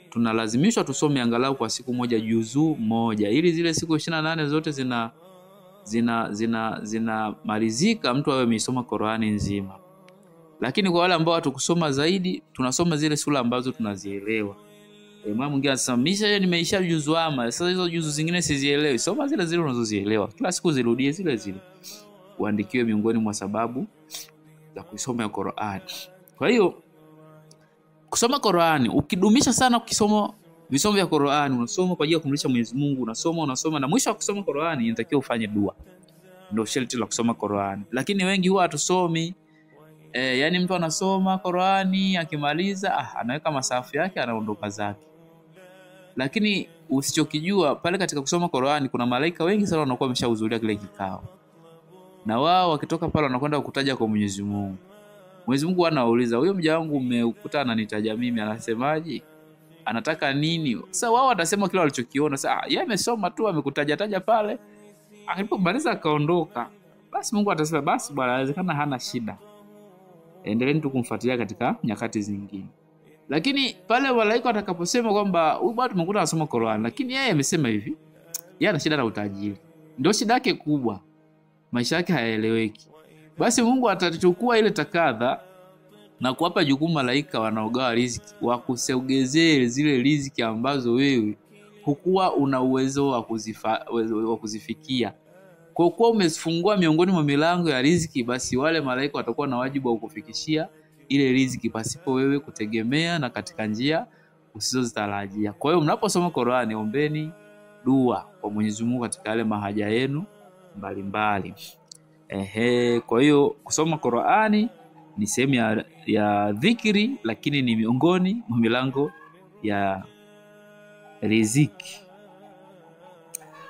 tunalazimishwa tusome angalau kwa siku moja juzuu moja, ili zile siku 28 zote zina malizika mtu awe amesoma Qur'ani nzima. Lakini kwa wale ambao hatukusoma zaidi, tunasoma zile sura ambazo tunazielewa. Mama mwingine anasema misha nimeisha juzu ama, sasa hizo juzu zingine sizielewi. Soma zile unazozielewa. Kila siku zirudie zile. Uandikiwe miongoni mwa sababu za kusoma Qur'ani. Kwa hiyo kusoma Qur'ani, ukidumisha sana ukisoma visomo vya Qur'ani, unasoma kwa ajili ya kumlisha Mwenyezi Mungu, unasoma na mwisho wa kusoma Qur'ani inatakiwa ufanye dua. Ndio sharti la kusoma Qur'ani. Lakini wengi huwa hatusomi. Yani mtu anasoma Qur'ani akimaliza anaweka masafu yake anaondoka zake. Lakini usichokijua pale katika kusoma Qur'ani kuna malaika wengi sana wanakuwa wameshahudhuria kile kikao. Na wao wakitoka pale wanakwenda kukutaja kwa Mwenyezi Mungu. Mwenyezi Mungu anauliza, huyo mja wangu umekuta ananitaja mimi, anasemaje? Anataka nini? Sasa wao watasema kile walichokiona. Sasa yeye amesoma tu amekutaja pale. Akipomaliza akaondoka. Basi Mungu atasema basi bwana, inawezekana hana shida. Endeleeni tu kumfuatilia katika nyakati zingine. Lakini pale malaika watakaposema kwamba huyu bwana tumekuta anasoma Qur'an, lakini yeye amesema hivi, yeye ana shida na utajiri. Ndio shida yake kubwa. Maisha yake hayaeleweki. Basi Mungu atachukua ile takadha na kuwapa jukumu malaika wanaogawa riziki, wakusogezee zile riziki ambazo wewe hukuwa una uwezo wa kuzifikia. Kwa kuwa umefungua miongoni mwa milango ya riziki, basi wale malaika watakuwa na wajibu wa kukufikishia ile riziki pasipo wewe kutegemea na katika njia usizozitarajia. Kwa hiyo mnaposoma Qur'ani, ombeni dua kwa Mwenyezi Mungu katika yale mahaja yenu mbalimbali. Kwa hiyo kusoma Qur'ani ni sehemu ya dhikri, lakini ni miongoni mwa milango ya riziki.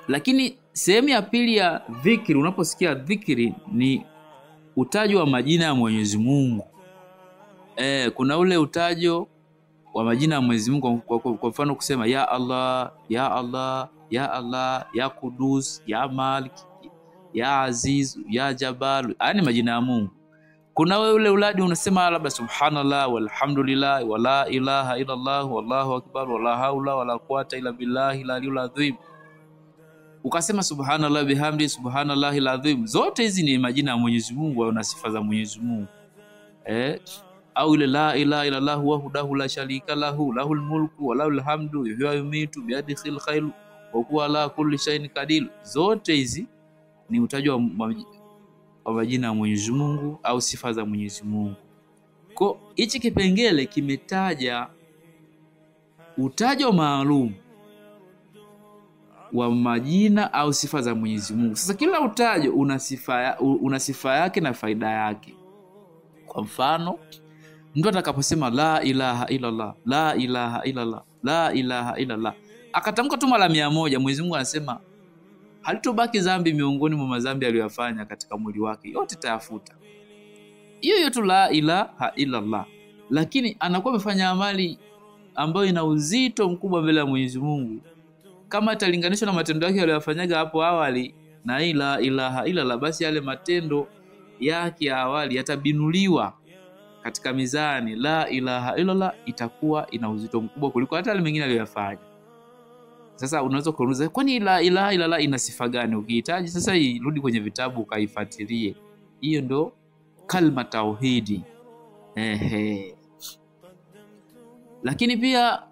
Lakini sehemu ya pili ya dhikri, unaposikia dhikri ni utajo wa majina ya Mwenyezi Mungu. Kuna ule utajo wa majina ya Mwenyezi Mungu, kwa mfano kusema ya Allah, ya Allah, ya Allah, ya Qudus, ya Malik, ya Aziz, ya Jabal, yani majina ya Mungu. Kuna ule uladi unasema labda subhanallah walhamdulillah wala ilaha illa Allah wallahu akbar wala haula wala quwata illa billahi al-aliyyil azim. Ukasema subhanallah bihamdi subhanallahil azim. Zote hizi ni majina ya Mwenyezi Mungu na sifa za Mwenyezi Mungu. Au ile la ilaha illa Allah wahdahu la sharika lahu lahul mulku wa lahul hamdu yuhyi wa yumitu biyadihil khairu wa huwa ala kulli shay'in qadir. Zote hizi ni utajwa wa majina ya Mwenyezi Mungu au sifa za Mwenyezi Mungu. Kwa hichi kipengele kimetaja utajo maalum wa majina au sifa za Mwenyezi Mungu. Sasa kila utajo una sifa yake na faida yake. Kwa mfano, mtu atakaposema la ilaha illa Allah, la ilaha illa Allah, la ilaha illa Allah. Akatamka tu mara 100, Mwenyezi Mungu anasema halitobaki dhambi miongoni mwa madhambi aliyofanya katika mwili wake, yote tayafuta. Hiyo tu la ilaha illa Allah. Lakini anakuwa amefanya amali ambayo ina uzito mkubwa mbele ya Mwenyezi Mungu. Kama italinganishwa na matendo yake aliyofanyaga hapo awali na la ilaha illa Allah, basi yale matendo yake ya awali yatabinuliwa katika mizani. La ilaha illa Allah itakuwa ina uzito mkubwa kuliko hata yale mengine aliyofanya. Sasa unaweza kuuliza, kwani la ilaha illa Allah ina sifa gani? Ukihitaji sasa irudi kwenye vitabu ukaifuatilie. Hiyo ndo kalma tauhidi. Lakini pia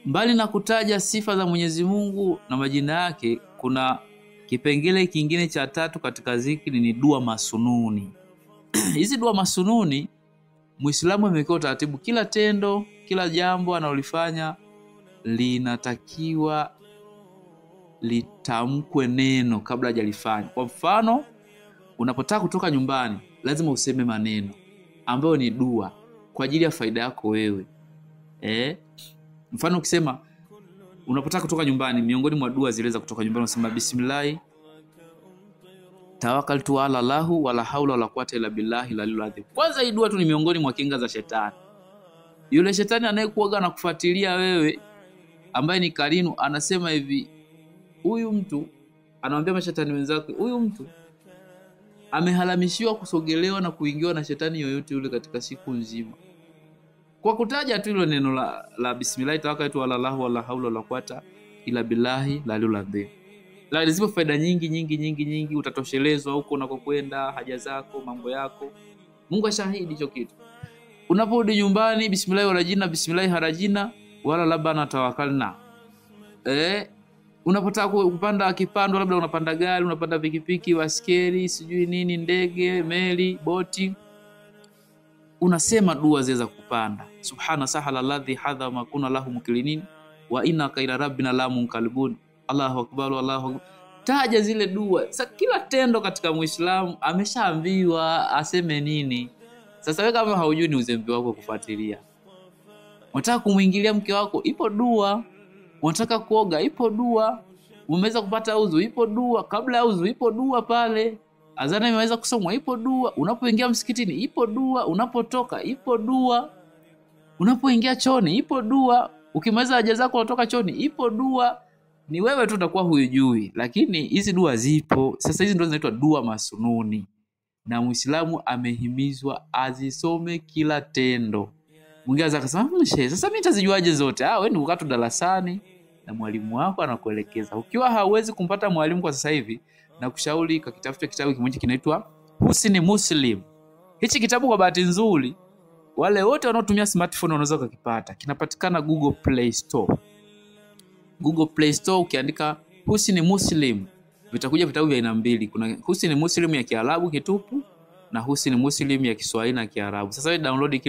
mbali na kutaja sifa za Mwenyezi Mungu na majina yake, kuna kipengele kingine cha 3 katika zikri, ni dua masununi. Hizi dua masununi Muislamu amewekewa taratibu, kila tendo, kila jambo analolifanya linatakiwa litamkwe neno kabla hajalifanya. Kwa mfano, unapotaka kutoka nyumbani lazima useme maneno ambayo ni dua kwa ajili ya faida yako wewe. Mfano ukisema unapotaka kutoka nyumbani, miongoni mwa dua zile za kutoka nyumbani unasema bismillah tawakkaltu ala Allah wala haula wala quwwata illa billahi al-aliyyil azim. Kwanza hii dua tu ni miongoni mwa kinga za shetani. Yule shetani anayekuaga na kufuatilia wewe ambaye ni karinu, anasema hivi, huyu mtu anamwambia mashetani wenzake, huyu mtu amehalamishiwa kusogelewa na kuingiwa na shetani yoyote yule katika siku nzima. Kwa kutaja tu hilo neno la bismillah tawakkaltu ala Allah wala haula wala quwwata illa billahi al-aliyyil azim. La, zipo faida nyingi, utatoshelezwa huko unakokwenda, haja zako, mambo yako. Mungu ashahidi hicho kitu. Unaporudi nyumbani, bismillah warajina, bismillah harajina, wala labana tawakkalna. Unapotaka kupanda kipando, labda unapanda gari, unapanda pikipiki, baskeli, sijui nini, ndege, meli, boti, unasema dua za kupanda. Subhana sahala alladhi hadha ma kuna lahu muklinin wa inna ila rabbina la munqalibun. Allahu akbar, Allahu akbar. Taja zile dua. Sasa kila tendo katika Muislamu ameshaambiwa aseme nini. Sasa wewe kama haujui, ni uzembe wako kufuatilia. Unataka kumuingilia mke wako, ipo dua. Unataka kuoga, ipo dua. Umeweza kupata udhu, ipo dua. Kabla ya udhu, ipo dua pale. Azana imeweza kusomwa, ipo dua. Unapoingia msikitini, ipo dua. Unapotoka, ipo dua. Unapoingia chooni, ipo dua. Ukimaliza haja zako unatoka chooni, ipo dua. Ni wewe tu utakuwa hujui, lakini hizi dua zipo. Sasa hizi ndio zinaitwa dua masununi, na Muislamu amehimizwa azisome kila tendo. Mwingine akasema, sasa mimi nitazijuaje zote? Wewe ni ukaa tu darasani na mwalimu wako anakuelekeza. Ukiwa hauwezi kumpata mwalimu kwa sasa hivi, na kushauri kakitafute kitabu kimoja kinaitwa Husni Muslim. Hichi kitabu kwa bahati nzuri wale wote wanaotumia smartphone wanaweza kukipata. Kinapatikana Google Play Store. Google Play Store ukiandika Husni Muslim vitakuja vitabu vya aina mbili. Kuna Husni Muslim ya Kiarabu kitupu na Husni Muslim ya Kiswahili na Kiarabu. Sasa wewe download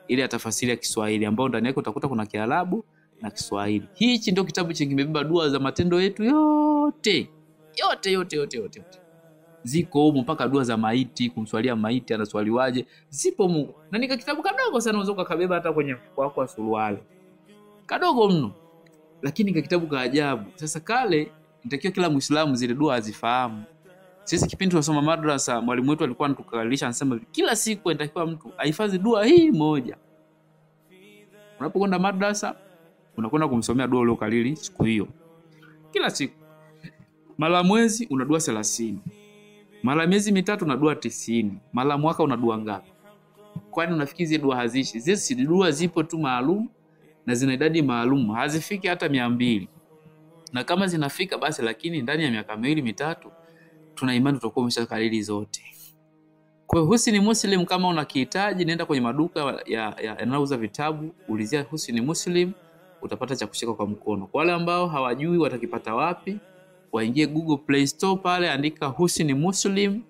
ile ya tafsiri ya Kiswahili ambayo ndani yake utakuta kuna Kiarabu na Kiswahili. Hichi ndio kitabu chenye kimebeba dua za matendo yetu yote. Ziko huko mpaka dua za maiti, kumswalia maiti anaswaliwaje, zipo Mungu. Na nika kitabu kadogo sana unaweza ukabeba hata kwenye mfuko wako wa suruali. Kadogo mno. Lakini kwa kitabu ka ajabu. Sasa kale nitakiwa kila Muislamu zile dua azifahamu. Sisi kipindi tunasoma madrasa, mwalimu wetu alikuwa anatukalisha, anasema kila siku inatakiwa mtu ahifadhi dua hii moja. Unapokwenda madrasa, unakwenda kumsomea dua uliyokalili siku hiyo. Kila siku. Mara mwezi una dua 30. Mara miezi mitatu una dua 90. Mara mwaka una dua ngapi? Kwani unafikiri zile dua hazishi? Zile dua zipo tu maalum na zina idadi maalum, hazifiki hata 200. Na kama zinafika basi, lakini ndani ya miaka 2-3 tuna imani tutakuwa umeshakalili zote. Kwa hiyo Husni Muslim, kama unakihitaji, nenda kwenye maduka yanauza vitabu, ulizia Husni Muslim, utapata cha kushika kwa mkono. Kwa wale ambao hawajui watakipata wapi, waingie Google Play Store pale, andika Husni Muslim,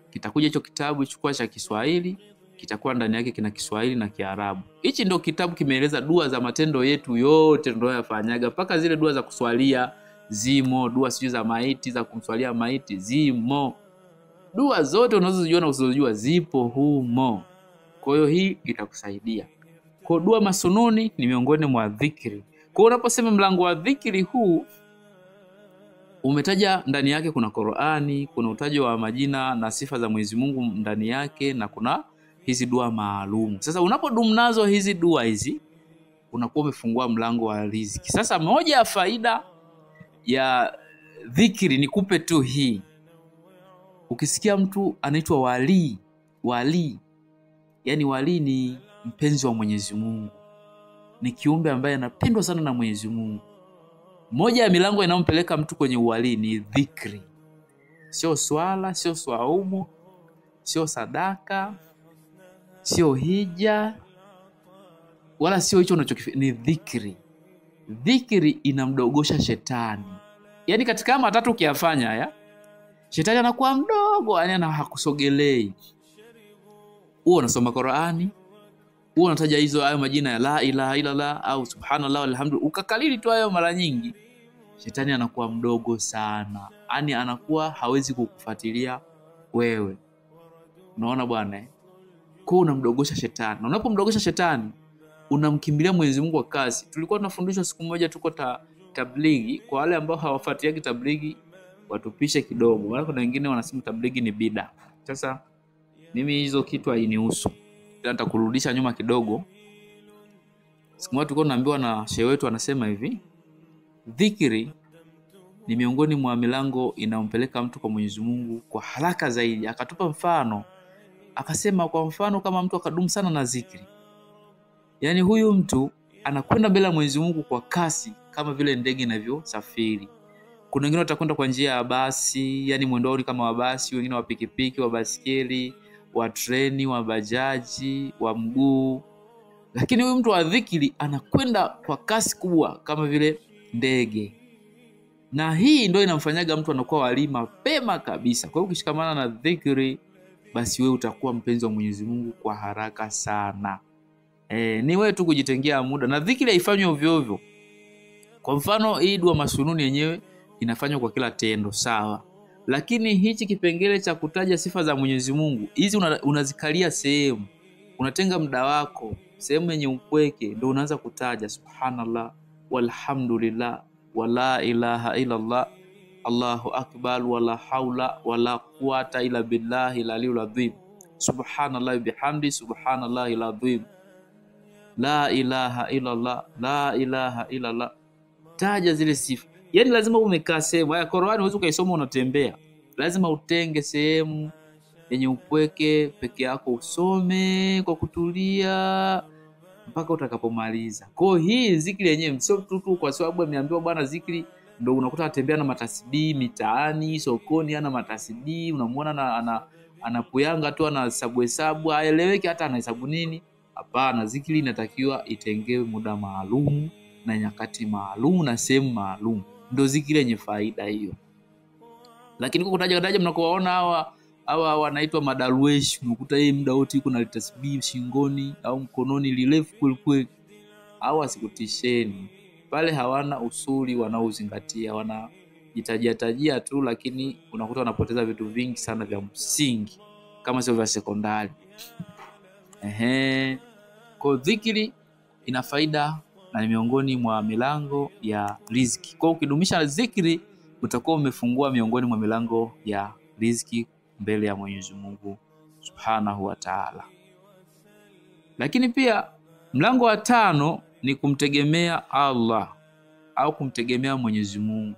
kitakuja hicho kitabu. Chukua cha Kiswahili, kitakuwa ndani yake kina Kiswahili na Kiarabu. Hichi ndio kitabu kimeeleza dua za matendo yetu yote ndio yafanyaga, mpaka zile dua za kuswalia zimo, dua siju za maiti, za kumswalia maiti zimo. Dua zote unazozijua na usizojua zipo humo. Kwa hiyo hii itakusaidia. Kwa dua masununi ni miongoni mwa dhikri. Kwa unaposema mlango wa dhikri huu umetaja ndani yake kuna Qur'ani, kuna utajo wa majina na sifa za Mwenyezi Mungu ndani yake, na kuna hizi dua maalum. Sasa unapodumu nazo hizi dua hizi, unakuwa umefungua mlango wa riziki. Sasa moja ya faida ya dhikri nikupe tu hii. Ukisikia mtu anaitwa wali, yani wali ni mpenzi wa Mwenyezi Mungu. Ni kiumbe ambaye anapendwa sana na Mwenyezi Mungu. Moja ya milango inayompeleka mtu kwenye uwali ni dhikri. Sio swala, sio swaumu, sio sadaka, sio hija, wala sio hicho unachokifanya, ni dhikri. Dhikri inamdogosha shetani. Yani katika matatu ukiyafanya haya, shetani anakuwa mdogo, yani hakusogelei. Wewe unasoma Qur'ani, wewe unataja hizo hayo majina ya la ilaha illa Allah au subhanallah walhamdulillah, ukakalili tu hayo mara nyingi, shetani anakuwa mdogo sana. Yani anakuwa hawezi kukufuatilia wewe. Unaona bwana? Kwa unamdogosha shetani. Na unapomdogosha shetani, unamkimbilia Mwenyezi Mungu kwa kasi. Tulikuwa tunafundishwa siku moja tuko tablighi, kwa wale ambao hawafuatiliagi tablighi watupishe kidogo. Wala kuna wengine wanasema tablighi ni bid'a. Sasa mimi hizo kitu hainihusu. Nitakurudisha nyuma kidogo. Siku moja tulikuwa tunaambiwa na shehe wetu, anasema hivi, dhikri ni miongoni mwa milango inayompeleka mtu kwa Mwenyezi Mungu kwa haraka zaidi. Akatupa mfano. Akasema kwa mfano kama mtu akadumu sana na zikri, yani huyu mtu anakwenda mbele ya Mwenyezi Mungu kwa kasi kama vile ndege inavyosafiri. Kuna wengine watakwenda kwa njia ya basi, yani mwendo kama wa basi, wengine wa pikipiki, wa basikeli, wa treni, wa bajaji, wa mguu. Lakini huyu mtu wa dhikri anakwenda kwa kasi kubwa kama vile ndege. Na hii ndio inamfanyaga mtu anakuwa wali mapema kabisa. Kwa hiyo ukishikamana na dhikri, basi wewe utakuwa mpenzi wa Mwenyezi Mungu kwa haraka sana. Ni wewe tu kujitengea muda. Na dhikri haifanywi ovyo ovyo. Kwa mfano hii dua masununi yenyewe inafanywa kwa kila tendo, sawa. Lakini hichi kipengele cha kutaja sifa za Mwenyezi Mungu, hizi unazikalia sehemu. Unatenga muda wako, sehemu yenye upweke, ndio unaanza kutaja subhanallah, walhamdulillah, wala ilaha illa Allah, Allahu akbar, wala haula wala quwata illa billahi al-aliyyil adhim. Subhanallah bihamdi, subhanallah al-azim. La ilaha illa Allah, la ilaha illa Allah. Taja zile sifa. Yani lazima umekaa sehemu. Haya Qur'ani huwezi ukaisoma unatembea. Lazima utenge sehemu yenye upweke peke yako, usome kwa kutulia mpaka utakapomaliza. Kwa hii zikri yenyewe sio tu kwa sababu ameambiwa bwana zikri ndio unakuta atembea na matasbihi mitaani, sokoni ana matasbihi, unamuona anapuyanga tu hesabu, haeleweki hata anahesabu nini. Hapana, zikri inatakiwa itengewe muda maalum na nyakati maalum na sehemu maalum. Ndio zikri yenye faida hiyo. Lakini kwa kutaja mnakowaona hawa wanaitwa madarwesh, unakuta yeye muda wote yuko na tasbihi shingoni au mkononi lirefu kweli kweli. Hawa sikutisheni. Pale hawana usuli wanaozingatia, wanajitajia tu, lakini unakuta wanapoteza vitu vingi sana vya msingi kama sio vya sekondari. Kwa dhikri ina faida na ni miongoni mwa milango ya riziki. Kwa ukidumisha zikri utakuwa umefungua miongoni mwa milango ya riziki mbele ya Mwenyezi Mungu Subhanahu wa Ta'ala. Lakini pia mlango wa 5 ni kumtegemea Allah au kumtegemea Mwenyezi Mungu.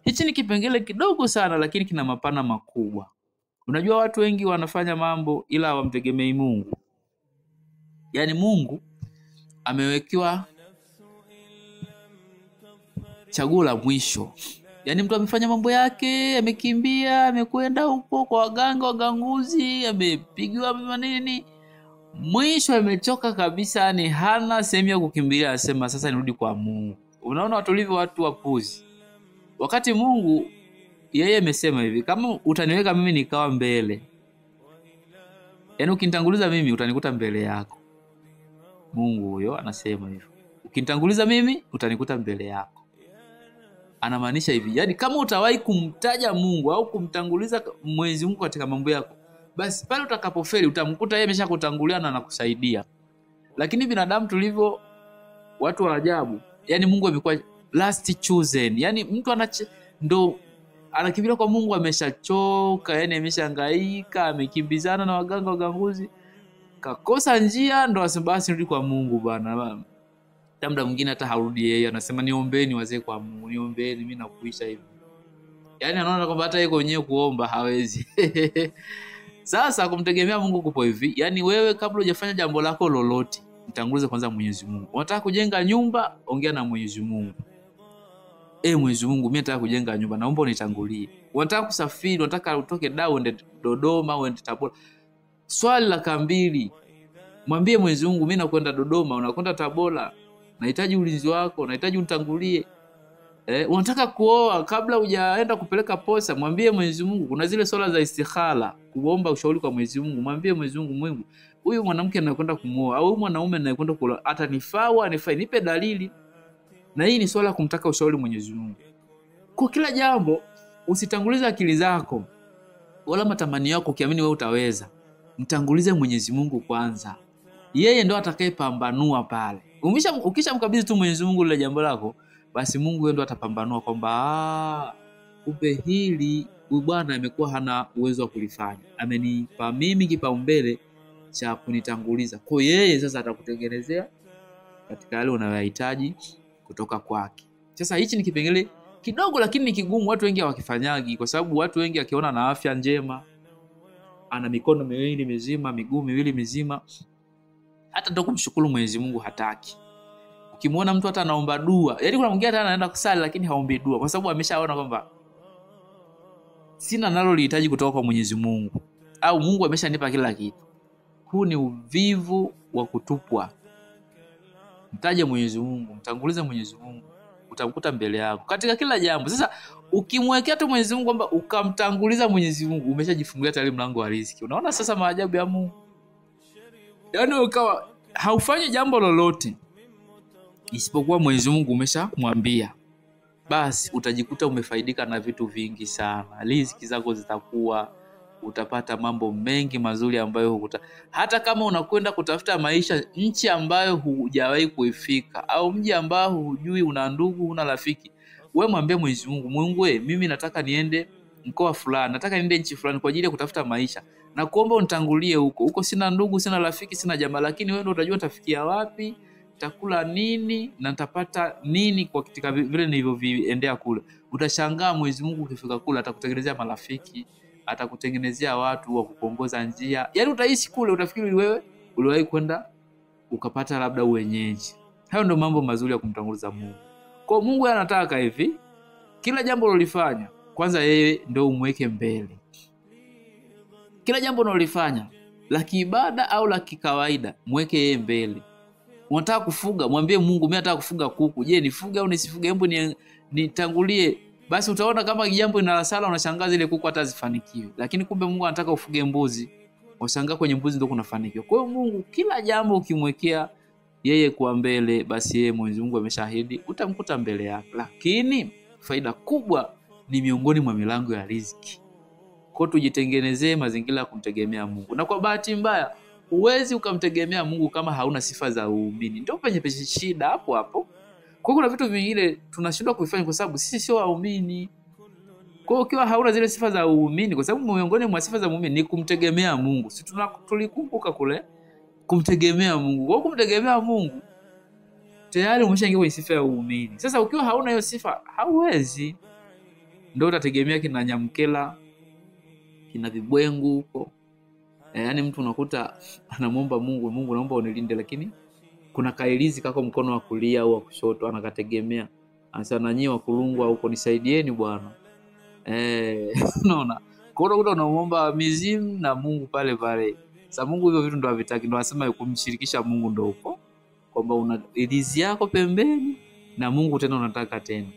Hichi ni kipengele kidogo sana lakini kina mapana makubwa. Unajua watu wengi wanafanya mambo ila hawamtegemei Mungu. Yani Mungu amewekewa chaguo la mwisho. Yani mtu amefanya mambo yake, amekimbia, amekwenda huko kwa waganga, waganguzi, amepigiwa manini. Mwisho amechoka kabisa, ni hana sehemu ya kukimbilia, anasema sasa nirudi kwa Mungu. Unaona watu wapuzi. Wakati Mungu yeye amesema hivi, kama utaniweka mimi nikawa mbele, yani ukinitanguliza mimi utanikuta mbele yako. Mungu huyo anasema hivyo. Ukinitanguliza mimi utanikuta mbele yako. Anamaanisha hivi, yani kama utawahi kumtaja Mungu au kumtanguliza Mwenyezi Mungu katika mambo yako, basi pale utakapofeli utamkuta yeye ameshakutangulia na anakusaidia. Lakini binadamu tulivyo watu wa ajabu, yani Mungu amekuwa last chosen. Yani mtu ndo anakimbilia kwa Mungu, ameshachoka, yani ameshahangaika, amekimbizana na waganga waganguzi, kakosa njia, ndo asema basi rudi kwa Mungu bana. Muda mwingine hata harudi yeye, anasema niombeeni wazee kwa Mungu, niombeeni mimi nakuisha hivi. Yani anaona kwamba hata yeye mwenyewe kuomba hawezi. Sasa kumtegemea Mungu kupo hivi, yani wewe kabla hujafanya jambo lako lolote, mtangulize kwanza Mwenyezi Mungu. Unataka kujenga nyumba, ongea na Mwenyezi Mungu. Mwenyezi Mungu, mimi nataka kujenga nyumba, naomba unitangulie. Unataka kusafiri, unataka utoke Dar uende Dodoma, uende Tabora, swali la kambili, mwambie Mwenyezi Mungu, mimi nakwenda Dodoma, unakwenda Tabora, nahitaji ulinzi wako, nahitaji unitangulie. Unataka kuoa, kabla hujaenda kupeleka posa, mwambie Mwenyezi Mungu. Kuna zile swala za istikhala, kuomba ushauri kwa Mwenyezi Mungu. Mwambie Mwenyezi Mungu, Mungu, huyu mwanamke anakwenda kumuoa au mwanaume anakwenda kuoa, atanifaa au anifai, nipe dalili. Na hii ni swala kumtaka ushauri Mwenyezi Mungu. Kwa kila jambo usitangulize akili zako wala matamanio yako ukiamini wewe utaweza. Mtangulize Mwenyezi Mungu kwanza. Yeye ndo atakayepambanua pale. Ukishamkabidhi tu Mwenyezi Mungu lile jambo lako, basi Mungu yeye ndo atapambanua kwamba kumbe hili huyu bwana amekuwa hana uwezo wa kulifanya. Amenipa mimi kipaumbele cha kunitanguliza. Kwa yeye sasa atakutengenezea katika yale unayohitaji kutoka kwake. Sasa hichi ni kipengele kidogo lakini ni kigumu, watu wengi hawakifanyagi, kwa sababu watu wengi akiona na afya njema, ana mikono miwili mizima, miguu miwili mizima, hata ndo kumshukuru Mwenyezi Mungu hataki. Ukimwona mtu hata anaomba dua, yani kuna mwingine hata anaenda kusali lakini haombi dua, kwa sababu ameshaona kwamba sina nalo lihitaji kutoka kwa Mwenyezi Mungu, au Mungu ameshanipa kila kitu. Huu ni uvivu wa kutupwa. Mtaje Mwenyezi Mungu, mtangulize Mwenyezi Mungu, utamkuta mbele yako katika kila jambo. Sasa ukimwekea tu Mwenyezi Mungu kwamba ukamtanguliza Mwenyezi Mungu, umeshajifungulia tayari mlango wa riziki. Unaona sasa maajabu ya Mungu. Yaani ukawa haufanyi jambo lolote isipokuwa Mwenyezi Mungu umeshamwambia, basi utajikuta umefaidika na vitu vingi sana. Riziki zako zitakuwa, utapata mambo mengi mazuri ambayo hata kama unakwenda kutafuta maisha nchi ambayo hujawahi kuifika, au mji ambao hujui, una ndugu, una rafiki, wewe mwambie Mwenyezi Mungu, Mungu mimi nataka niende mkoa fulani, nataka niende nchi fulani kwa ajili ya kutafuta maisha, na kuomba unitangulie huko. Huko sina ndugu, sina rafiki, sina jamaa, lakini wewe ndio utajua tafikia wapi, takula nini na nitapata nini kwa katika vile nilivyoviendea kule. Utashangaa Mwenyezi Mungu ukifika kule atakutengenezea marafiki, atakutengenezea watu wa kukuongoza njia. Yaani utaishi kule utafikiri wewe uliwahi kwenda ukapata labda uwenyeji. Hayo ndio mambo mazuri ya kumtanguliza Mungu. Kwa Mungu anataka hivi, kila jambo unalofanya kwanza yeye ndio umweke mbele. Kila jambo unalofanya la kiibada au la kikawaida, mweke yeye mbele. Unataka kufuga, mwambie Mungu, mimi nataka kufuga kuku. Je, nifuge au nisifuge? Hebu nitangulie. Basi utaona kama jambo linalasala, unashangaa ile kuku hata zifanikiwe. Lakini kumbe Mungu anataka ufuge mbuzi. Washangaa kwenye mbuzi ndio kunafanikiwa. Kwa hiyo Mungu kila jambo ukimwekea yeye kwa mbele, basi yeye Mwenyezi Mungu ameshahidi utamkuta mbele yake. Lakini faida kubwa ni miongoni mwa milango ya riziki. Kwa tujitengenezee mazingira ya kumtegemea Mungu. Na kwa bahati mbaya huwezi ukamtegemea Mungu kama hauna sifa za uumini. Ndio penye shida hapo hapo. Kwa kuna vitu vingine tunashindwa kufanya kwa sababu sisi sio waumini. Kwa hiyo ukiwa hauna zile sifa za uumini, kwa sababu miongoni mwa sifa za muumini ni kumtegemea Mungu. Si tulikumbuka kule kumtegemea Mungu. Kwa kumtegemea Mungu tayari umeshaingia kwenye sifa ya uumini. Sasa ukiwa hauna hiyo sifa hauwezi. Ndio utategemea kina nyamkela, kina vibwengu huko. Yaani mtu unakuta anamuomba Mungu, Mungu naomba unilinde, lakini kuna kailizi kako mkono wa kulia au wa kushoto anakategemea. Anasema nyinyi wa kulungwa huko nisaidieni bwana. Unaona? Kwa hiyo unamuomba mizimu na Mungu pale pale. Sasa Mungu hivyo vitu ndo havitaki, ndo anasema kumshirikisha Mungu ndo huko. Kwamba una ilizi yako pembeni na Mungu tena unataka tena.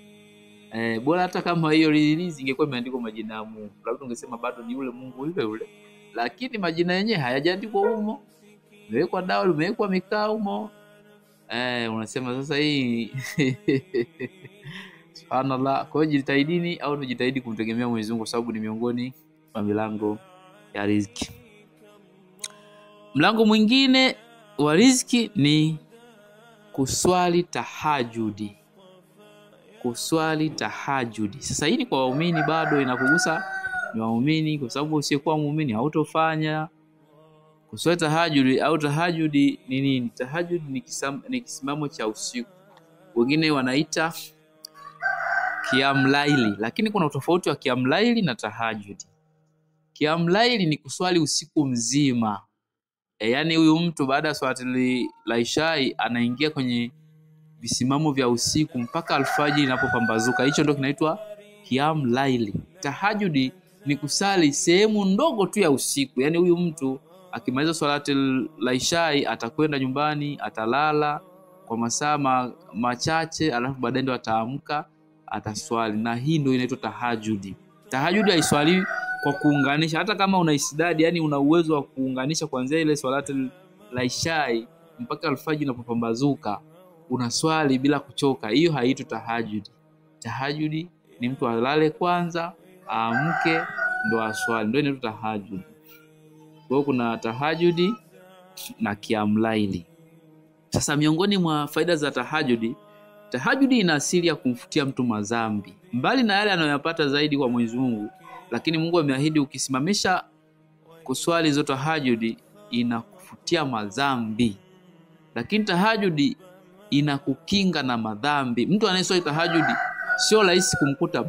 Bora hata kama hiyo ilizi ingekuwa imeandikwa majina ya Mungu, labda ungesema bado ni yule Mungu yule yule. Lakini majina yenyewe hayajaandikwa humo. Imewekwa dawa, imewekwa mikao humo. Unasema sasa hii subhanallah. Kwa hiyo jitahidini au tujitahidi kumtegemea Mwenyezi Mungu kwa sababu ni miongoni mwa milango ya riziki. Mlango mwingine wa riziki ni kuswali tahajudi. Kuswali tahajudi. Sasa hii ni kwa waumini, bado inakugusa ni waumini, kwa sababu usiyekuwa muumini hautofanya. Kuswali tahajudi au tahajudi ni nini? Tahajudi ni kisimamo cha usiku. Wengine wanaita qiyamul, lakini kuna utofauti wa qiyamul na tahajudi. Qiyamul ni kuswali usiku mzima. Yaani huyu mtu baada ya swala la Isha anaingia kwenye visimamo vya usiku mpaka alfajiri inapopambazuka. Hicho ndio kinaitwa qiyamul. Tahajudi ni kusali sehemu ndogo tu ya usiku. Yaani huyu mtu akimaliza swala la Isha atakwenda nyumbani, atalala kwa masaa machache, alafu baadaye ndo ataamka ataswali. Na hii ndio inaitwa tahajudi. Tahajudi haiswali kwa kuunganisha. Hata kama una isdadi, yani una uwezo wa kuunganisha kuanzia ile swala la Isha mpaka alfajiri inapopambazuka, unaswali bila kuchoka, hiyo haitwi tahajudi. Tahajudi ni mtu alale kwanza, aamke ndo aswali, ndio inaitwa tahajudi. Kwa hiyo kuna tahajudi na qiyamul. Sasa miongoni mwa faida za tahajudi, tahajudi ina asili ya kumfutia mtu madhambi, mbali na yale anayoyapata zaidi kwa Mwenyezi Mungu. Lakini Mungu ameahidi ukisimamisha kuswali zote tahajudi inakufutia madhambi. Lakini tahajudi inakukinga na madhambi. Mtu anayeswali tahajudi sio rahisi kumkuta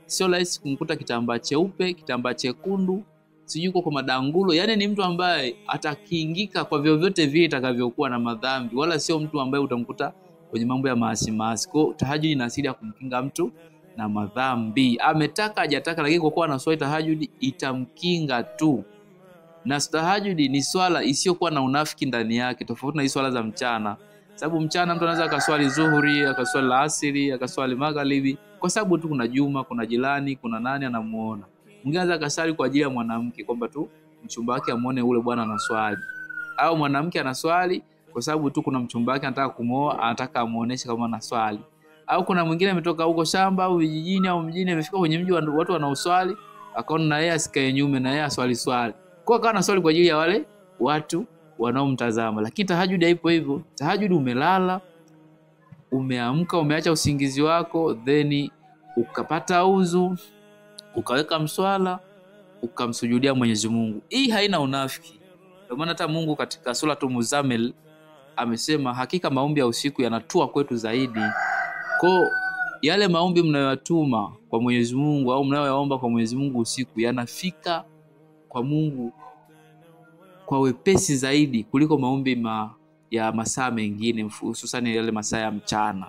sio rahisi kumkuta kitambaa cheupe, kitambaa chekundu, sijui kwa madangulo. Yaani ni mtu ambaye atakiingika kwa vyovyote vile itakavyokuwa na madhambi, wala sio mtu ambaye utamkuta kwenye mambo ya maasi. Kwa tahajudi ina asili ya kumkinga mtu na madhambi. Ametaka hajataka, lakini kwa kuwa anaswali tahajudi itamkinga tu. Na tahajudi ni swala isiyokuwa na unafiki ndani yake, tofauti na swala za mchana. Sababu mchana mtu anaweza akaswali zuhuri, akaswali asiri, akaswali magharibi, kwa sababu tu kuna Juma, kuna jirani, kuna nani anamuona. Mwingine anaweza akaswali kwa ajili ya mwanamke, kwamba tu mchumba wake amuone ule bwana anaswali. Au mwanamke anaswali kwa sababu tu kuna mchumba wake anataka kumuoa, anataka amuoneshe kama anaswali. Au kuna mwingine ametoka huko shamba au vijijini au mjini, amefika kwenye mji watu wanaoswali, akaona na yeye asikae nyume, na yeye aswali. Kwa hiyo kana swali kwa ajili ya wale watu wanaomtazama. Lakini tahajudi haipo hivyo. Tahajudi umelala, umeamka, umeacha usingizi wako, then ukapata uzu, ukaweka mswala, ukamsujudia Mwenyezi Mungu. Hii haina unafiki. Kwa maana hata Mungu katika sura Muzammil amesema hakika maombi ya usiku yanatua kwetu zaidi. Kwa yale maombi mnayotuma kwa Mwenyezi Mungu au mnayoyaomba kwa Mwenyezi Mungu usiku yanafika kwa Mungu kwa wepesi zaidi kuliko maombi ya masaa mengine, hususan yale masaa ya mchana.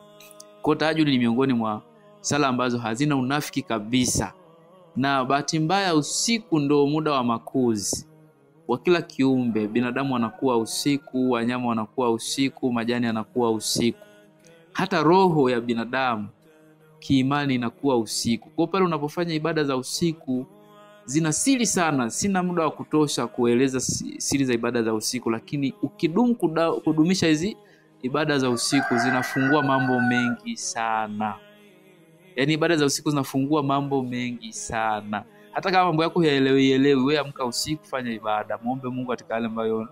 Kwa tahajudi ni miongoni mwa sala ambazo hazina unafiki kabisa. Na bahati mbaya usiku ndo muda wa makuzi wa kila kiumbe. Binadamu wanakuwa usiku, wanyama wanakuwa usiku, majani yanakuwa usiku. Hata roho ya binadamu kiimani inakuwa usiku. Kwa pale unapofanya ibada za usiku zina siri sana. Sina muda wa kutosha kueleza siri za ibada za usiku, lakini ukidumu kudumisha hizi ibada za usiku zinafungua mambo mengi sana. Yaani ibada za usiku zinafungua mambo mengi sana. Hata kama mambo yako yaelewi, wewe amka usiku, fanya ibada, muombe Mungu katika yale ambayo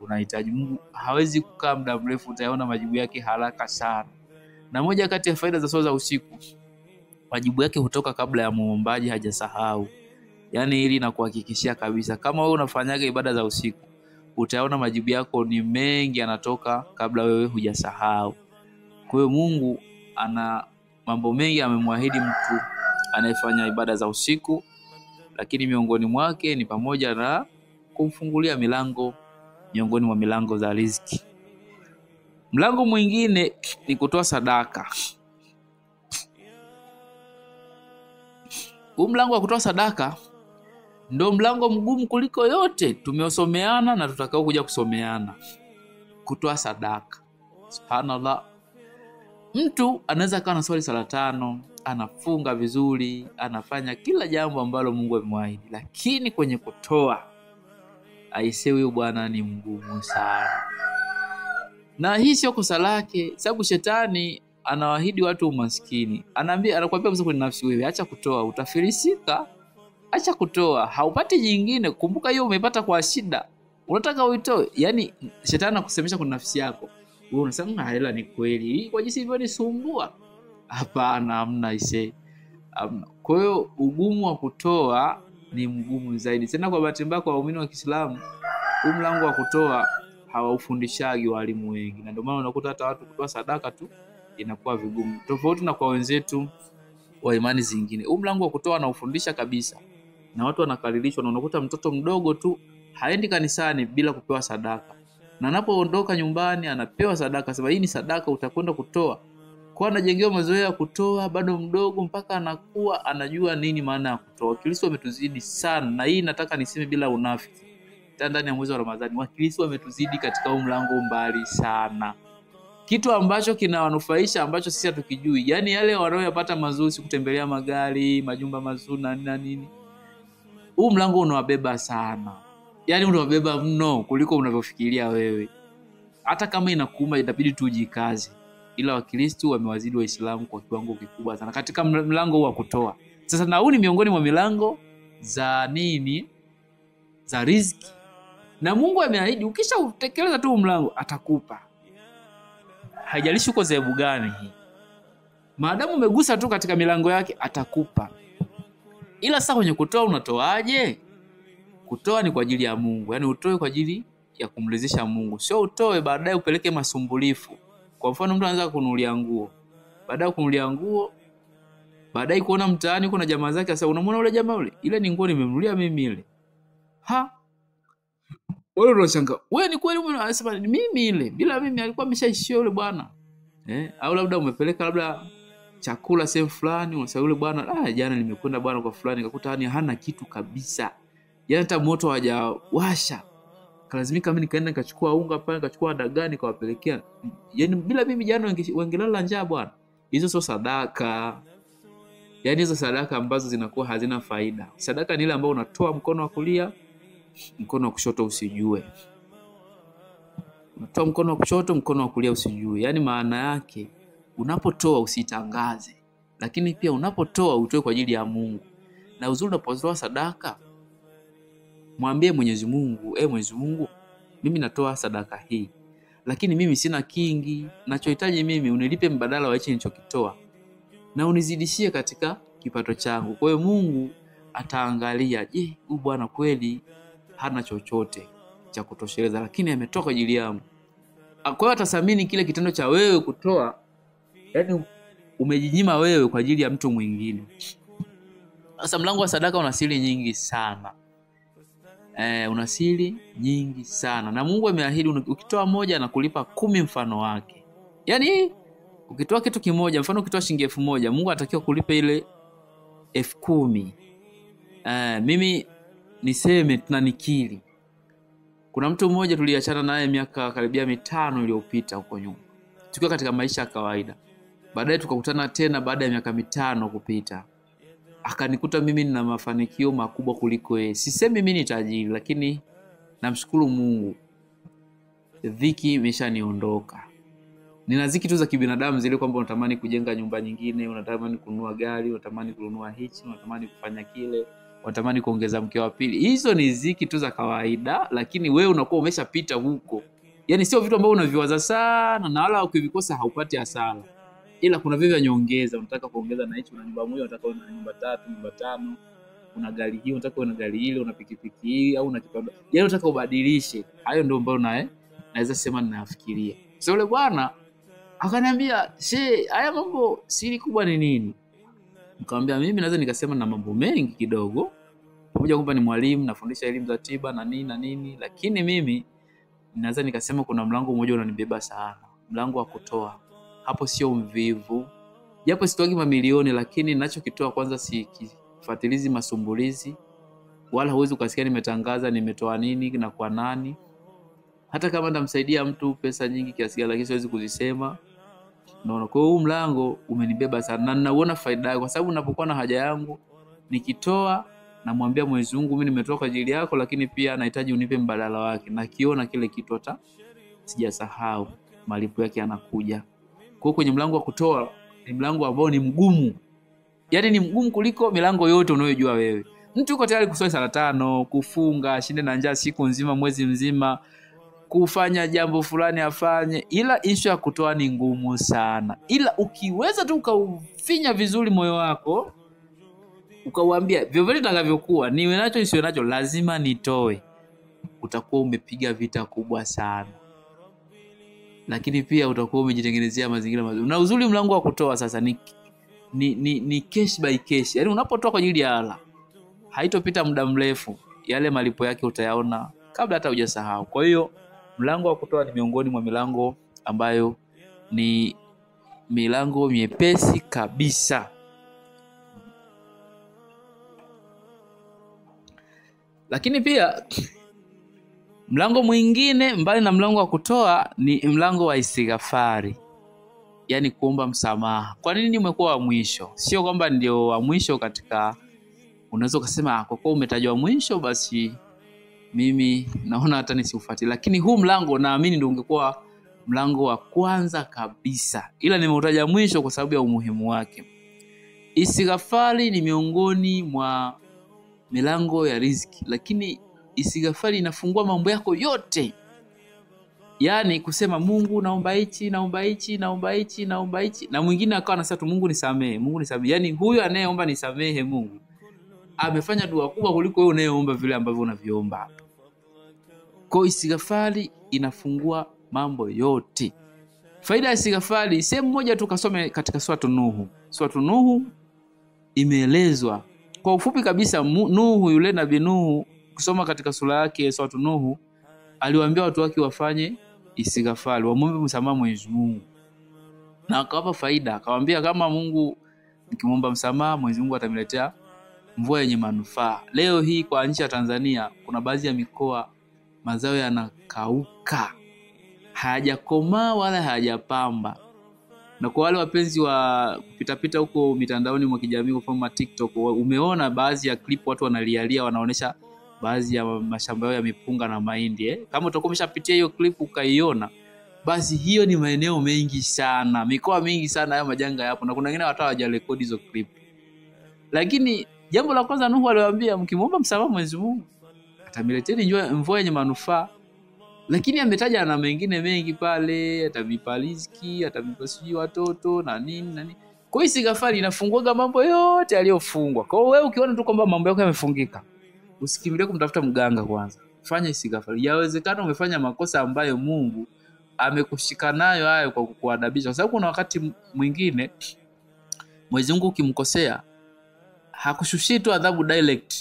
unahitaji. Mungu hawezi kukaa muda mrefu, utayaona majibu yake haraka sana. Na moja kati ya faida za swala za usiku, majibu yake hutoka kabla ya muombaji hajasahau. Yaani hili nakuhakikishia kabisa, kama wewe unafanyaga ibada za usiku, utaona majibu yako ni mengi yanatoka kabla wewe hujasahau. Kwa hiyo Mungu ana mambo mengi amemwahidi mtu anayefanya ibada za usiku, lakini miongoni mwake ni pamoja na kumfungulia milango miongoni mwa milango za riziki. Mlango mwingine ni kutoa sadaka. Huu mlango wa kutoa sadaka ndio mlango mgumu kuliko yote tumeosomeana na tutakao kuja kusomeana. Kutoa sadaka. Subhanallah. Mtu anaweza kuwa anaswali sala 5, anafunga vizuri, anafanya kila jambo ambalo Mungu amemwahidi, lakini kwenye kutoa aisee, huyo bwana ni mgumu sana. Na hii sio kosa lake, sababu shetani anawaahidi watu umaskini. Anakuambia kabisa kwenye nafsi, wewe acha kutoa utafilisika. Acha kutoa, haupati jingine. Kumbuka hiyo umepata kwa shida. unataka uitoe. Yani shetani anakusemesha kwa nafsi yako. Wewe unasema hela ni kweli. Kwa jinsi hivyo nisumbua. Hapana, hamna ise. Kwa hiyo ugumu wa kutoa ni mgumu zaidi. Tena kwa bahati mbaya kwa waumini wa Kiislamu, huu mlango wa kutoa hawaufundishagi walimu wengi. Na ndio maana unakuta hata watu kutoa sadaka tu inakuwa vigumu. Tofauti na kwa wenzetu wa imani zingine. Huu mlango wa kutoa anaufundisha kabisa. Na watu wanakaririshwa, na unakuta mtoto mdogo tu haendi kanisani bila kupewa sadaka. Na anapoondoka nyumbani anapewa sadaka. Sababu hii ni sadaka utakwenda kutoa. Kwa anajengewa mazoea ya kutoa bado mdogo mpaka anakuwa anajua nini maana ya kutoa. Wakristo wametuzidi sana, na hii nataka niseme bila unafiki. Ndani ya mwezi wa Ramadhani Wakristo wametuzidi katika huu mlango mbali sana. Kitu ambacho kinawanufaisha ambacho sisi hatukijui. Yaani yale wanaoyapata mazuri, kutembelea magari, majumba mazuri na nini. Huu mlango unawabeba sana. Yaani unawabeba mno kuliko unavyofikiria wewe. Hata kama inakuuma itabidi tu ujikaze. Ila Wakristo wamewazidi Waislamu kwa kiwango kikubwa sana katika mlango huu wa kutoa. Sasa na huu ni miongoni mwa milango za nini? Za riziki. Na Mungu ameahidi ukisha utekeleza tu mlango atakupa. Haijalishi uko dhehebu gani hii. Maadamu umegusa tu katika milango yake atakupa. Ila sasa kwenye kutoa unatoaje? Kutoa ni kwa ajili ya Mungu. Yaani utoe kwa ajili ya kumridhisha Mungu. Sio utoe baadaye upeleke masumbulifu. Kwa mfano mtu anaanza kununulia nguo. Baadaye kununulia nguo, baadaye kuona mtaani kuna jamaa zake sasa unamwona yule jamaa yule, ile ni nguo nimemnunulia mimi ile. Wewe unashangaa. Wewe ni kweli unasema mimi ile. Bila mimi alikuwa ameshaishia yule bwana. Au labda umepeleka labda chakula sehemu fulani, unasema yule bwana, jana nimekwenda bwana kwa fulani nikakuta yani hana kitu kabisa. Yaani hata moto hajawasha. Kalazimika mimi nikaenda nikachukua unga pale, nikachukua dagaa nikawapelekea. Yaani bila mimi jana wangelala njaa bwana. Hizo sio sadaka. Yaani hizo sadaka ambazo zinakuwa hazina faida. Sadaka ni ile ambayo unatoa mkono wa kulia, mkono wa kushoto usijue. Unatoa mkono wa kushoto, mkono wa kulia usijue. Yaani maana yake unapotoa usitangaze. Lakini pia unapotoa utoe kwa ajili ya Mungu. Na uzuri unapotoa sadaka, mwambie Mwenyezi Mungu, Mwenyezi Mungu, mimi natoa sadaka hii. Lakini mimi sina kingi, nachohitaji mimi unilipe mbadala wa hicho nilichokitoa. Na unizidishie katika kipato changu. Kwa hiyo Mungu ataangalia, je, huyu bwana kweli hana chochote cha kutosheleza lakini ametoka kwa ajili yangu. Kwa hiyo atasamini kile kitendo cha wewe kutoa, yaani umejinyima wewe kwa ajili ya mtu mwingine. Sasa mlango wa sadaka una siri nyingi sana. Una siri nyingi sana. Na Mungu ameahidi ukitoa moja anakulipa 10 mfano wake. Yaani ukitoa kitu kimoja, mfano ukitoa shilingi 1000, Mungu anatakiwa kulipa ile 10,000. Mimi niseme tunanikiri. Kuna mtu mmoja tuliachana naye miaka karibia 5 iliyopita huko nyuma. Tukiwa katika maisha ya kawaida. Baadaye tukakutana tena baada ya miaka 5 kupita. Akanikuta mimi nina mafanikio makubwa kuliko yeye. Sisemi mimi ni tajiri, lakini namshukuru Mungu. Dhiki imeshaniondoka. Nina dhiki tu za kibinadamu zile kwamba unatamani kujenga nyumba nyingine, unatamani kununua gari, unatamani kununua hichi, unatamani kufanya kile, unatamani kuongeza mke wa pili. Hizo ni dhiki tu za kawaida, lakini wewe unakuwa umeshapita huko. Yaani sio vitu ambavyo unaviwaza sana na wala ukivikosa haupati hasara. Ila kuna vitu vya nyongeza, unataka kuongeza na hicho, una nyumba moja unataka uwe na nyumba 3, nyumba 5, una gari hii unataka uwe na gari ile, una pikipiki hii au una kipando. Yaani unataka ubadilishe. Hayo ndio ambayo naweza sema ninafikiria. Sasa yule bwana akaniambia, haya mambo siri kubwa ni nini?" Nikamwambia mimi naweza nikasema na mambo mengi kidogo. Pamoja kwamba ni mwalimu, nafundisha elimu za tiba na nini, lakini mimi naweza nikasema kuna mlango mmoja unanibeba sana. Mlango wa kutoa. Hapo sio mvivu. Japo sitoagi mamilioni, lakini ninachokitoa kwanza sikifuatilizi masumbulizi. Wala huwezi ukasikia nimetangaza nimetoa nini na kwa nani. Hata kama ndamsaidia mtu pesa nyingi kiasi gani, lakini siwezi kuzisema. Naona kwa huu mlango umenibeba sana na ninaona faida yake, kwa sababu ninapokuwa na haja yangu nikitoa namwambia Mwenyezi Mungu, mimi nimetoa kwa ajili yako, lakini pia nahitaji unipe mbadala wake. Na kiona kile kitu hata sijasahau, malipo yake yanakuja. Kwa kwenye mlango wa kutoa ni mlango ambao ni mgumu. Yaani ni mgumu kuliko milango yote unayojua wewe. Mtu yuko tayari kuswali sala 5, kufunga, shinde na njaa siku nzima, mwezi mzima, kufanya jambo fulani afanye, ila issue ya kutoa ni ngumu sana. Ila ukiweza tu ukaufinya vizuri moyo wako, ukauambia vyovyote takavyokuwa, niwe nacho nisiwe nacho, lazima nitoe, utakuwa umepiga vita kubwa sana. Lakini pia utakuwa umejitengenezea mazingira mazuri. Na uzuri mlango wa kutoa sasa ni cash by cash. Yaani unapotoa kwa ajili ya Allah, haitopita muda mrefu, yale malipo yake utayaona kabla hata hujasahau. Kwa hiyo mlango wa kutoa ni miongoni mwa milango ambayo ni milango miepesi kabisa. Lakini pia mlango mwingine mbali na mlango wa kutoa ni mlango wa istighfari. Yaani kuomba msamaha. Kwa nini umekuwa wa mwisho? Sio kwamba ndio wa mwisho katika, unaweza kusema kwa kuwa umetajwa mwisho basi mimi naona hata nisiufuatie. Lakini huu mlango naamini ndio ungekuwa mlango wa kwanza kabisa. Ila nimeutaja mwisho kwa sababu ya umuhimu wake. Istighfari ni miongoni mwa milango ya riziki, lakini istighfari inafungua mambo yako yote. Yaani kusema Mungu naomba hichi, naomba hichi, naomba hichi, naomba hichi, na mwingine akawa anasema tu Mungu nisamehe, Mungu nisamehe. Yaani huyo anayeomba nisamehe Mungu amefanya dua kubwa kuliko wewe unayeomba vile ambavyo unaviomba hapa. Kwa istighfari inafungua mambo yote. Faida ya istighfari, sehemu moja tu kasome katika Suratu Nuhu. Suratu Nuhu imeelezwa kwa ufupi kabisa. Nuhu, yule nabii Nuhu, kusoma katika sura yake Suratu Nuhu, aliwaambia watu wake wafanye istighfari, wamuombe msamaha Mwenyezi Mungu. Na akawapa faida, akamwambia kama Mungu mkimwomba msamaha Mwenyezi Mungu atamletea mvua yenye manufaa. Leo hii kwa nchi ya Tanzania kuna baadhi ya mikoa mazao yanakauka, hayajakomaa wala hayajapamba. Na kwa wale wapenzi wa kupita huko mitandaoni mwa kijamii kama TikTok, umeona baadhi ya clip watu wanalialia, wanaonesha baadhi ya mashamba yao ya mipunga na mahindi. Kama utakuwa umeshapitia hiyo clip ukaiona, basi hiyo ni maeneo mengi sana, mikoa mingi sana haya majanga yapo, na kuna wengine hata hawajarekodi hizo clip. Lakini jambo la kwanza Nuhu aliwaambia mkimwomba msamaha Mwenyezi Mungu atamletea mvua yenye manufaa. Lakini ametaja na mengine mengi pale, atavipa riziki, atavipa siji watoto na nini. Kwa hiyo istighfari inafungua mambo yote yaliyofungwa. Kwa hiyo wewe ukiona tu kwamba mambo yako yamefungika, usikimbilie kumtafuta mganga kwanza. Fanya istighfari. Yawezekana umefanya makosa ambayo Mungu amekushika nayo hayo kwa kukuadabisha. Kwa sababu kuna wakati mwingine Mwenyezi Mungu ukimkosea hakushushi tu adhabu direct,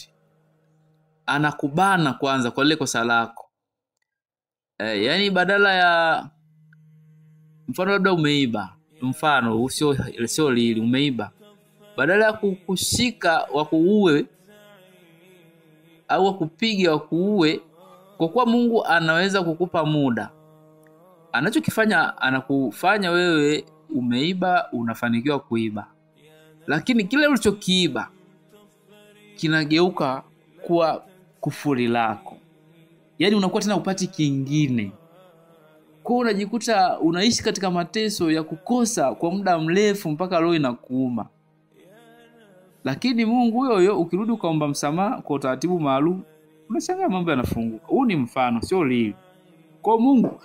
anakubana kwanza kwa lile kosa lako. Yaani badala ya mfano labda umeiba, mfano sio lili, umeiba, badala ya kukushika wakuue au wakupige wakuue, kwa kuwa Mungu anaweza kukupa muda, anachokifanya anakufanya wewe umeiba, unafanikiwa kuiba, lakini kile ulichokiiba kinageuka kuwa kufuri lako. Yaani unakuwa tena upati kingine. Kwa hiyo unajikuta unaishi katika mateso ya kukosa kwa muda mrefu mpaka roho inakuuma. Lakini Mungu huyo ukirudi ukaomba msamaha kwa utaratibu maalum, unashangaa mambo yanafunguka. Huu ni mfano, sio lili. Kwa Mungu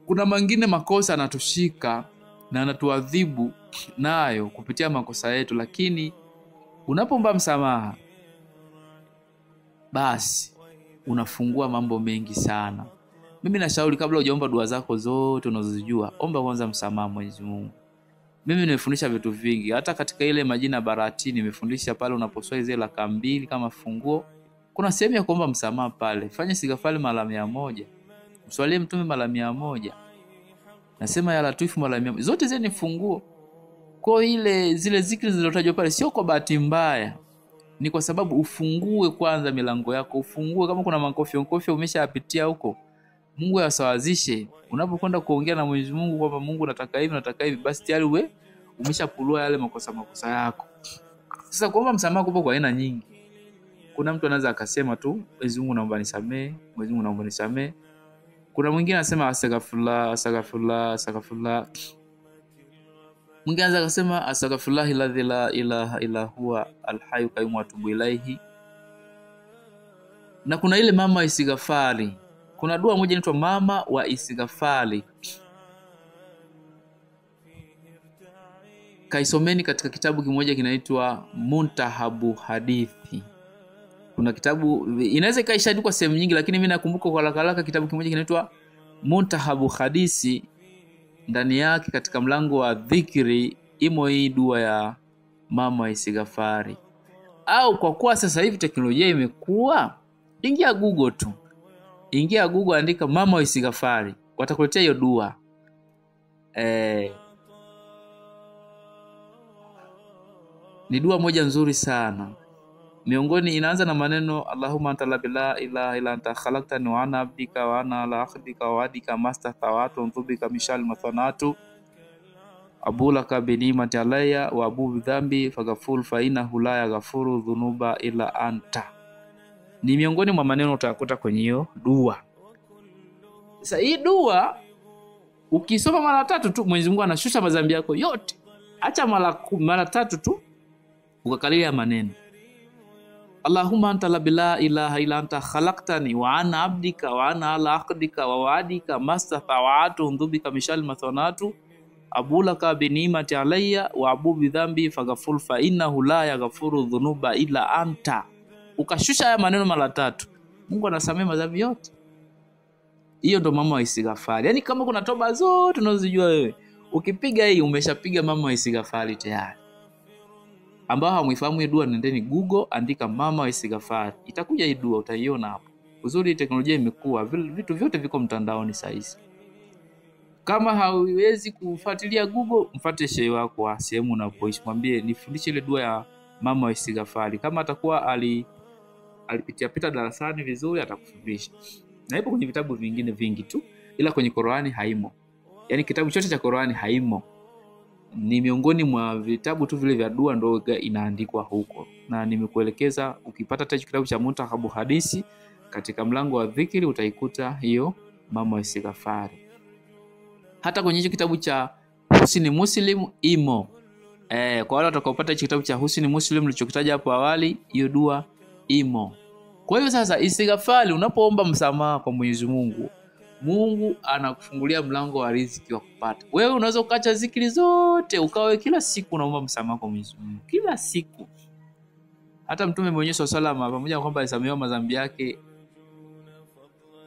kuna mengine makosa anatushika na anatuadhibu nayo kupitia makosa yetu, lakini unapoomba msamaha basi unafungua mambo mengi sana. Mimi nashauri kabla hujaomba dua zako zote unazozijua, omba kwanza msamaha Mwenyezi Mungu. Mimi nimefundisha vitu vingi, hata katika ile majina barati nimefundisha pale unaposwali zile raka 2 kama funguo, kuna sehemu ya kuomba msamaha pale. Fanya istighfari mara 100, mswalie mtume mara 100, nasema ya latifu mara 100, zote zile ni funguo. Kwa zile zikri zilizotajwa pale sio kwa bahati mbaya, ni kwa sababu ufungue kwanza milango yako, ufungue. Kama kuna makofi umeshapitia huko, Mungu yasawazishe. Unapokwenda kuongea na Mwenyezi Mungu kwamba Mungu nataka hivi, basi tayari wewe umeshapulua yale makosa yako. Sasa kuomba msamaha kupo kwa aina nyingi. Kuna mtu anaweza akasema tu Mwenyezi Mungu naomba nisamee, Mwenyezi Mungu naomba nisamee. Kuna mwingine anasema astaghfirullah. Mwingine anaweza akasema astaghfirullah alladhi la ilaha illa huwa alhayyu qayyum wa atubu ilaihi. Na kuna ile mama wa istighfari. Kuna dua moja inaitwa mama wa istighfari. Kaisomeni katika kitabu kimoja kinaitwa Muntahabu Hadithi. Kuna kitabu inaweza ikaishaandikwa sehemu nyingi, lakini mimi nakumbuka kwa haraka kitabu kimoja kinaitwa Muntahabu Hadithi. Ndani yake katika mlango wa dhikri imo hii dua ya mama wa istighfari. Au kwa kuwa sasa hivi teknolojia imekuwa, ingia Google tu. Ingia Google, andika mama wa istighfari, watakuletea hiyo dua. Ni dua moja nzuri sana. Miongoni inaanza na maneno Allahumma anta la ilaha illa anta khalaqtani wa ana abdika wa ana ala akhdika wa adika mastata'tu dhubika mishal mathanatu abulaka bi ni'mati alayya wa abu bi dhambi faghfur fa innahu la yaghfiru dhunuba illa anta. Ni miongoni mwa maneno utakuta kwenye hiyo dua. Sasa hii dua ukisoma mara 3 tu Mwenyezi Mungu anashusha madhambi yako yote. Acha mara 3 tu ukakalia maneno Allahumma anta la ilaha illa anta khalaqtani wa ana abdika wa ana ala akhdika wa wa'adika mastata'tu dhubika mishal mathanatu abulaka bi ni'mati alayya wa abu bi dhambi faghfur fa innahu la yaghfiru dhunuba illa anta. Ukashusha haya maneno mara 3, Mungu anasamehe madhambi yote. Hiyo ndo mama wa istighfari. Yaani kama kuna toba zote unazojua wewe, ukipiga hii umeshapiga mama wa istighfari tayari. Ambao hamuifahamu hii dua, nendeni Google, andika mama wa istighfari. Itakuja hii dua, utaiona hapo. Uzuri teknolojia imekuwa, vitu vyote viko mtandaoni sasa hivi. Kama hauwezi kufuatilia Google, mfuate shehe wako wa sehemu unapoishi, mwambie nifundishe ile dua ya mama wa istighfari. Kama atakuwa alipitia darasani vizuri, atakufundisha. Na ipo kwenye vitabu vingine vingi tu, ila kwenye Qur'ani haimo. Yaani kitabu chote cha Qur'ani haimo. Ni miongoni mwa vitabu tu vile vya dua ndio inaandikwa huko. Na nimekuelekeza ukipata hata kitabu cha Muntahabu Hadithi katika mlango wa dhikri utaikuta hiyo mama wa istighfari. Hata kwenye hicho kitabu cha Husni Muslim imo. Kwa wale watakaopata hicho kitabu cha Husni Muslim nilichokitaja hapo awali, hiyo dua imo. Kwa hiyo sasa istighfari, unapoomba msamaha kwa Mwenyezi Mungu, Mungu anakufungulia mlango wa riziki wa kupata. Wewe unaweza ukaacha zikiri zote, ukawe kila siku unaomba msamaha kwa Mwenyezi Mungu. Kila siku. Hata Mtume mwenyewe sallallahu pamoja na kwamba alisamehewa madhambi yake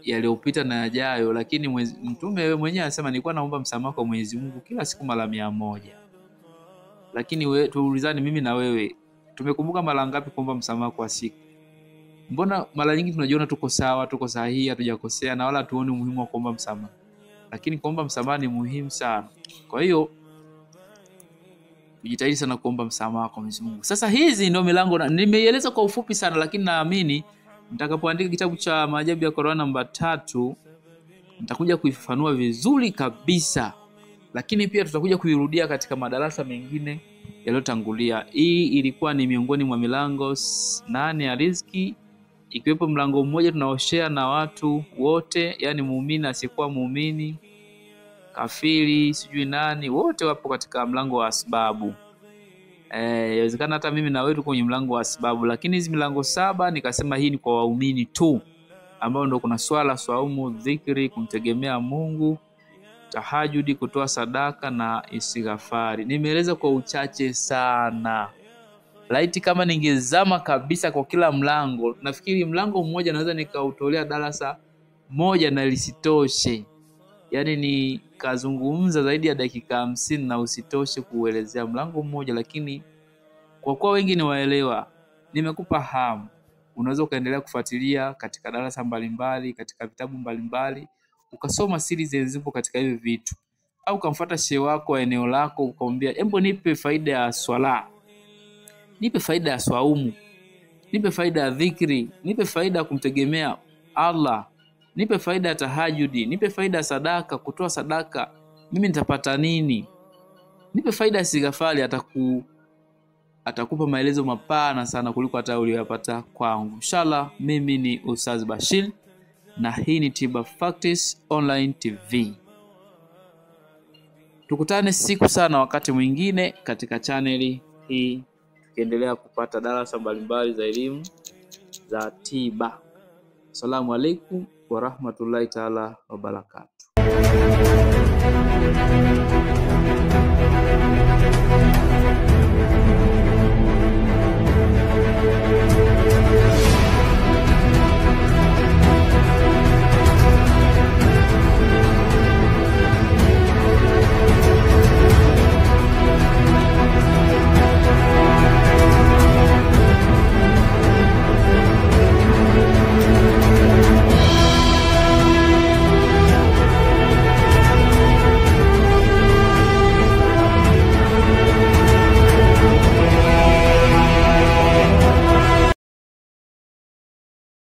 yaliyopita na yajayo, lakini Mtume mwenyewe anasema nilikuwa naomba msamaha kwa Mwenyezi Mungu kila siku mara 100. Lakini wewe tuulizane, mimi na wewe tumekumbuka mara ngapi kuomba msamaha kwa siku? Mbona mara nyingi tunajiona tuko sawa, tuko sahihi, hatujakosea na wala tuone umuhimu wa kuomba msamaha. Lakini kuomba msamaha ni muhimu sana. Kwa hiyo tujitahidi sana kuomba msamaha kwa Mwenyezi Mungu. Sasa hizi ndio milango nimeieleza kwa ufupi sana, lakini naamini nitakapoandika kitabu cha maajabu ya Qur'an namba 3 nitakuja kuifafanua vizuri kabisa. Lakini pia tutakuja kuirudia katika madarasa mengine yaliyotangulia. Hii ilikuwa ni miongoni mwa milango 8 ya riziki, ikiwepo mlango mmoja tunaoshare na watu wote, yani muumini asiyekuwa muumini, kafiri, sijui nani, wote wapo katika mlango wa asbabu. Inawezekana hata mimi na wewe tuko kwenye mlango wa asbabu, lakini hizi milango 7 nikasema hii ni kwa waumini tu, ambao ndio kuna swala, swaumu, dhikri, kumtegemea Mungu, tahajudi, kutoa sadaka na istighfari. Nimeeleza kwa uchache sana. Laiti kama ningezama kabisa kwa kila mlango, nafikiri mlango mmoja naweza nikautolea darasa moja na lisitoshe. Yaani nikazungumza zaidi ya dakika 50 na usitoshe kuelezea mlango mmoja, lakini kwa kuwa wengi ni waelewa, nimekupa hamu. Unaweza ukaendelea kufuatilia katika darasa mbalimbali, katika vitabu mbalimbali, ukasoma siri zilizopo katika hivi vitu. Au ukamfuata shehe wako wa eneo lako ukamwambia, "Hebu nipe faida ya swala. Nipe faida ya swaumu. Nipe faida ya dhikri, nipe faida ya kumtegemea Allah. Nipe faida ya tahajudi, nipe faida ya sadaka, kutoa sadaka. Mimi nitapata nini? Nipe faida ya istighfari." Atakupa maelezo mapana sana kuliko hata uliyopata kwangu. Inshallah, mimi ni Ustaz Bashir na hii ni Tiba Facts Online TV. Tukutane siku sana wakati mwingine katika chaneli hii, tukiendelea kupata darasa mbalimbali za elimu za tiba. Assalamu alaikum warahmatullahi taala wabarakatuh.